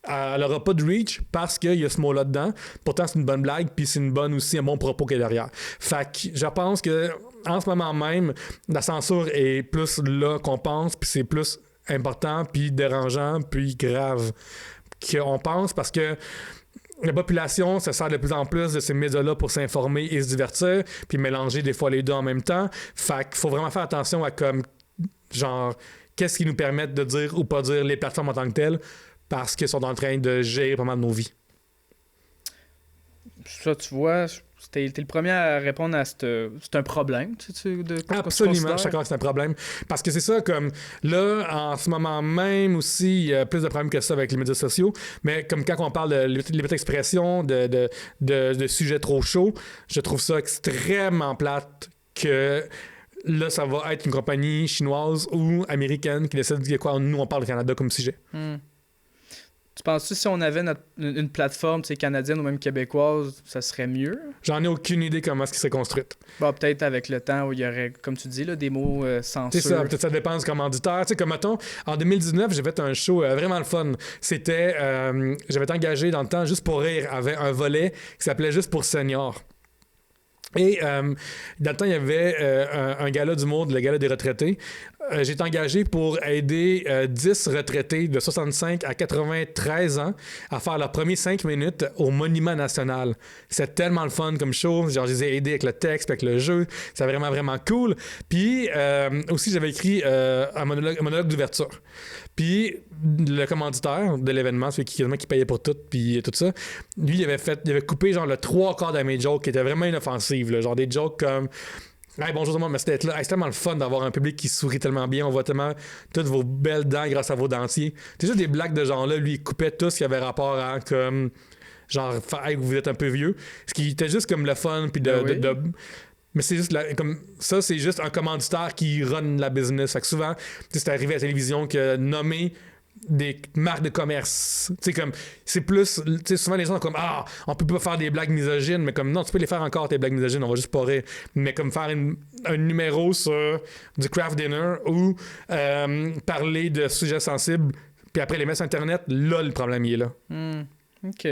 elle n'aura pas de reach parce qu'il y a ce mot-là dedans. Pourtant, c'est une bonne blague, puis c'est un bon propos qui est derrière. Fait que je pense que en ce moment même, la censure est plus là qu'on pense, puis c'est plus important, puis dérangeant, puis grave qu'on pense, parce que la population se sert de plus en plus de ces médias-là pour s'informer et se divertir, puis mélanger des fois les deux en même temps. Fait qu'il faut vraiment faire attention à comme, genre, qu'est-ce qui nous permet de dire ou pas dire les plateformes en tant que telles, parce qu'elles sont en train de gérer pas mal de nos vies. Ça, tu vois, t'es le premier à répondre à c'est un problème. Absolument, je suis d'accord que c'est un problème. Parce que c'est ça, comme là, en ce moment même aussi, il y a plus de problèmes que ça avec les médias sociaux. Mais comme quand on parle de liberté d'expression, de sujets trop chauds, je trouve ça extrêmement plate que là, ça va être une compagnie chinoise ou américaine qui décide de quoi nous, on parle du Canada comme sujet. Tu penses-tu si on avait une plateforme canadienne ou même québécoise, ça serait mieux? J'en ai aucune idée comment est-ce qu'il serait construite. Bon, peut-être avec le temps où il y aurait, comme tu dis, là, des mots censure. C'est ça, peut-être ça dépend du commanditaire. Tu sais, comme mettons, en 2019, j'ai fait un show vraiment le fun. C'était, j'avais été engagé dans le temps juste pour rire, avec un volet qui s'appelait Juste pour seniors. Et dans le temps, il y avait un gala d'humour, le gala des retraités. J'ai été engagé pour aider 10 retraités de 65 à 93 ans à faire leurs premiers 5 minutes au Monument National. C'était tellement le fun comme show. Genre, je les ai aidés avec le texte, avec le jeu. C'était vraiment, vraiment cool. Puis aussi, j'avais écrit un monologue d'ouverture. Puis le commanditaire de l'événement, celui qui payait pour tout, puis tout ça, lui, il avait coupé genre le 3/4 de mes jokes qui étaient vraiment inoffensives. Là, genre des jokes comme hey, bonjour tout le monde, merci d'être là. Hey, c'est tellement le fun d'avoir un public qui sourit tellement bien. On voit tellement toutes vos belles dents grâce à vos dentiers. C'est juste des blagues de genre là. Lui, il coupait tout ce qui avait rapport à comme genre hey, vous êtes un peu vieux. Ce qui était juste comme le fun, puis mais c'est juste comme ça, c'est juste un commanditaire qui run la business. Fait que souvent, c'est arrivé à la télévision que nommer des marques de commerce, tu sais, comme c'est plus, tu sais, souvent les gens sont comme on peut pas faire des blagues misogynes, mais comme non, tu peux les faire encore tes blagues misogynes, on va juste pas rire, mais comme faire un numéro sur du craft dinner ou parler de sujets sensibles puis après les mettre sur internet, là le problème il est là. OK.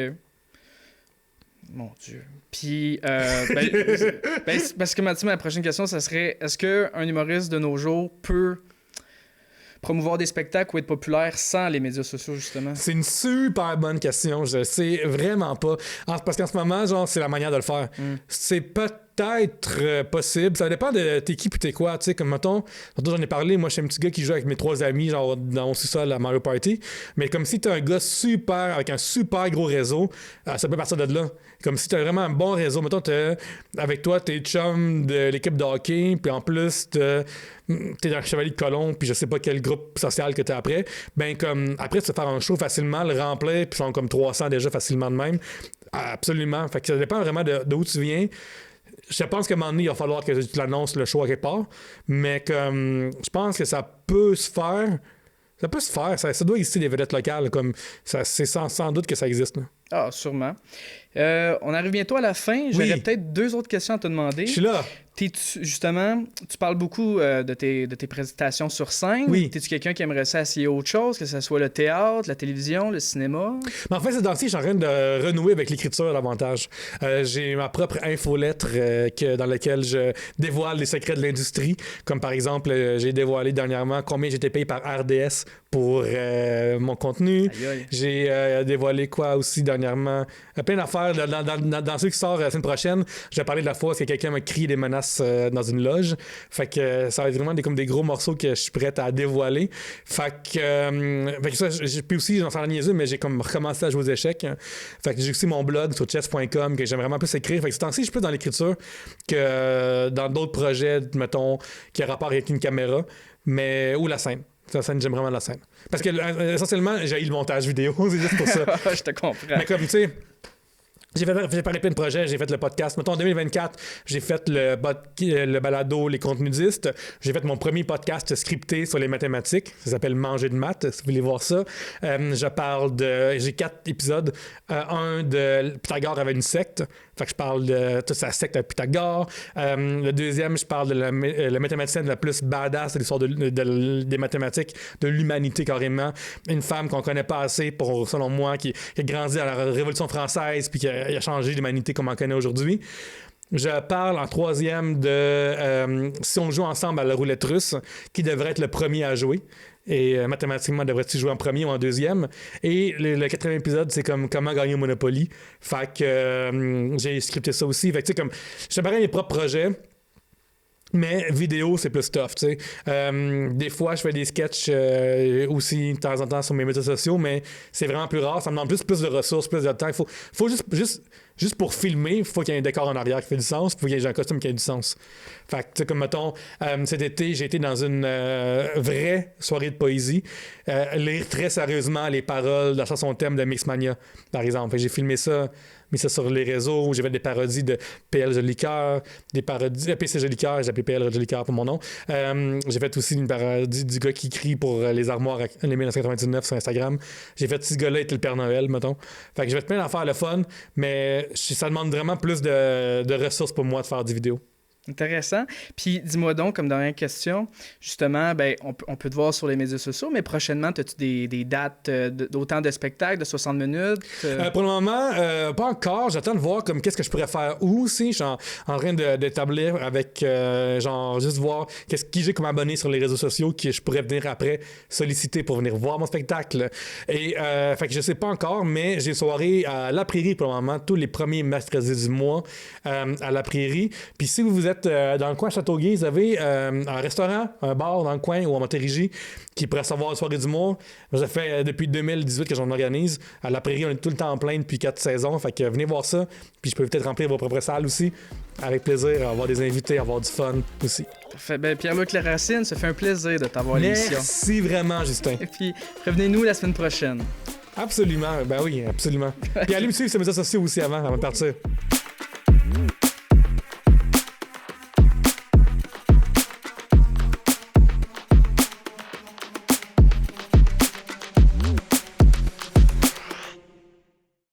Mon Dieu. Puis, parce que ma prochaine question, ça serait, est-ce qu'un humoriste de nos jours peut promouvoir des spectacles ou être populaire sans les médias sociaux, justement? C'est une super bonne question. Je sais vraiment pas. Parce qu'en ce moment, genre, c'est la manière de le faire. C'est peut-être possible. Ça dépend de t'es qui puis t'es quoi. Tu sais, comme mettons, j'en ai parlé, moi, je suis un petit gars qui joue avec mes 3 amis, genre dans mon sous-sol à Mario Party. Mais comme si t'es un gars super, avec un super gros réseau, ça peut partir de là. Comme si t'as vraiment un bon réseau. Mettons, avec toi, t'es chum de l'équipe de hockey, puis en plus, t'es dans le Chevalier de Colomb, puis je sais pas quel groupe social que t'es après. Ben, comme, après, tu peux faire un show facilement, le remplir, puis ils sont comme 300 déjà facilement de même. Absolument. Fait que ça dépend vraiment d'où tu viens. Je pense qu'à un moment donné, il va falloir que tu l'annonces le show à quelque part. Mais comme je pense que ça peut se faire. Ça peut se faire. Ça doit exister des vedettes locales. Comme c'est sans doute que ça existe. Là. Ah, sûrement. On arrive bientôt à la fin. J'aurais peut-être 2 autres questions à te demander. Je suis là. Justement, tu parles beaucoup de tes présentations sur scène. Oui. T'es-tu quelqu'un qui aimerait ça essayer autre chose, que ce soit le théâtre, la télévision, le cinéma? Mais en fait, ces temps-ci, je suis en train de renouer avec l'écriture davantage. J'ai ma propre infolettre dans laquelle je dévoile les secrets de l'industrie. Comme par exemple, j'ai dévoilé dernièrement combien j'étais payé par RDS pour mon contenu. Aïe, aïe. J'ai dévoilé quoi aussi dernièrement? Plein d'affaires. Dans ceux qui sortent la semaine prochaine, j'ai parlé de la fois où quelqu'un m'a crié des menaces dans une loge. Fait que ça va être vraiment comme des gros morceaux que je suis prêt à dévoiler. Fait que ça, puis aussi, j'en sens la niaiseux, mais j'ai comme recommencé à jouer aux échecs. Fait que j'ai aussi mon blog sur chess.com que j'aime vraiment plus écrire. Fait que ce temps-ci, je suis plus dans l'écriture que dans d'autres projets, mettons, qui a rapport avec une caméra, mais ou la scène. La scène, j'aime vraiment la scène. Parce que essentiellement, j'ai eu le montage vidéo, c'est juste pour ça. Je te comprends. Mais comme tu sais, j'ai parlé plein de projets, j'ai fait le podcast. Mettons, en 2024, j'ai fait le balado Les Contenudistes. J'ai fait mon premier podcast scripté sur les mathématiques. Ça s'appelle Manger de maths, si vous voulez voir ça. J'ai 4 épisodes. Un de Pythagore avait une secte. Fait que je parle de toute sa secte à Pythagore. Le deuxième, je parle de la mathématicienne la plus badass de l'histoire des mathématiques, de l'humanité carrément. Une femme qu'on connaît pas assez, selon moi, qui a grandi à la Révolution française puis qui a changé l'humanité comme on connaît aujourd'hui. Je parle en troisième de si on joue ensemble à la roulette russe, qui devrait être le premier à jouer. Et mathématiquement, devrait-tu jouer en premier ou en deuxième? Et le 4e épisode, c'est comme comment gagner au Monopoly. Fait que j'ai scripté ça aussi. Fait que tu sais, comme je préparais mes propres projets. Mais vidéo, c'est plus tough, tu sais. Des fois, je fais des sketchs aussi de temps en temps sur mes médias sociaux, mais c'est vraiment plus rare. Ça me demande plus de ressources, plus de temps. Il faut juste pour filmer, il faut qu'il y ait un décor en arrière qui fait du sens, il faut qu'il y ait un costume qui ait du sens. Fait que, tu sais, comme mettons, cet été, j'ai été dans une vraie soirée de poésie, lire très sérieusement les paroles de la chanson thème de Mixmania, par exemple. Fait que j'ai filmé ça, mis ça sur les réseaux, j'ai fait des parodies de PL Jolicoeur, des parodies PC Jolicoeur, j'ai appelé PL Jolicoeur pour mon nom. J'ai fait aussi une parodie du gars qui crie pour les armoires en 1999 sur Instagram. J'ai fait ce gars-là était le Père Noël, mettons. Fait que j'ai fait plein d'affaires le fun, mais ça demande vraiment plus de ressources pour moi de faire des vidéos. Intéressant. Puis dis-moi donc, comme dernière question, justement, ben, on peut te voir sur les médias sociaux, mais prochainement, as-tu des dates d'autant de spectacles, de 60 minutes? Pour le moment, pas encore. J'attends de voir comme qu'est-ce que je pourrais faire où aussi. Je suis en train d'établir avec, genre, juste voir qui j'ai comme abonné sur les réseaux sociaux que je pourrais venir après solliciter pour venir voir mon spectacle. Et fait que je sais pas encore, mais j'ai une soirée à La Prairie pour le moment, tous les premiers mercredis du mois à La Prairie. Puis si vous êtes dans le coin Châteauguay, vous avez un restaurant, un bar dans le coin ou en Montérégie qui pourrait recevoir une soirée du mois. Ça fait depuis 2018 que j'en organise. À La Prairie, on est tout le temps plein depuis 4 saisons. Fait que venez voir ça. Puis je peux peut-être remplir vos propres salles aussi. Avec plaisir, avoir des invités, avoir du fun aussi. Parfait. Ben, Pierre-Luc Larracine, ça fait un plaisir de t'avoir à l'émission. Merci vraiment, Justin. Et puis, revenez-nous la semaine prochaine. Absolument. Ben oui, absolument. Puis allez me suivre sur mes médias sociaux aussi avant de partir.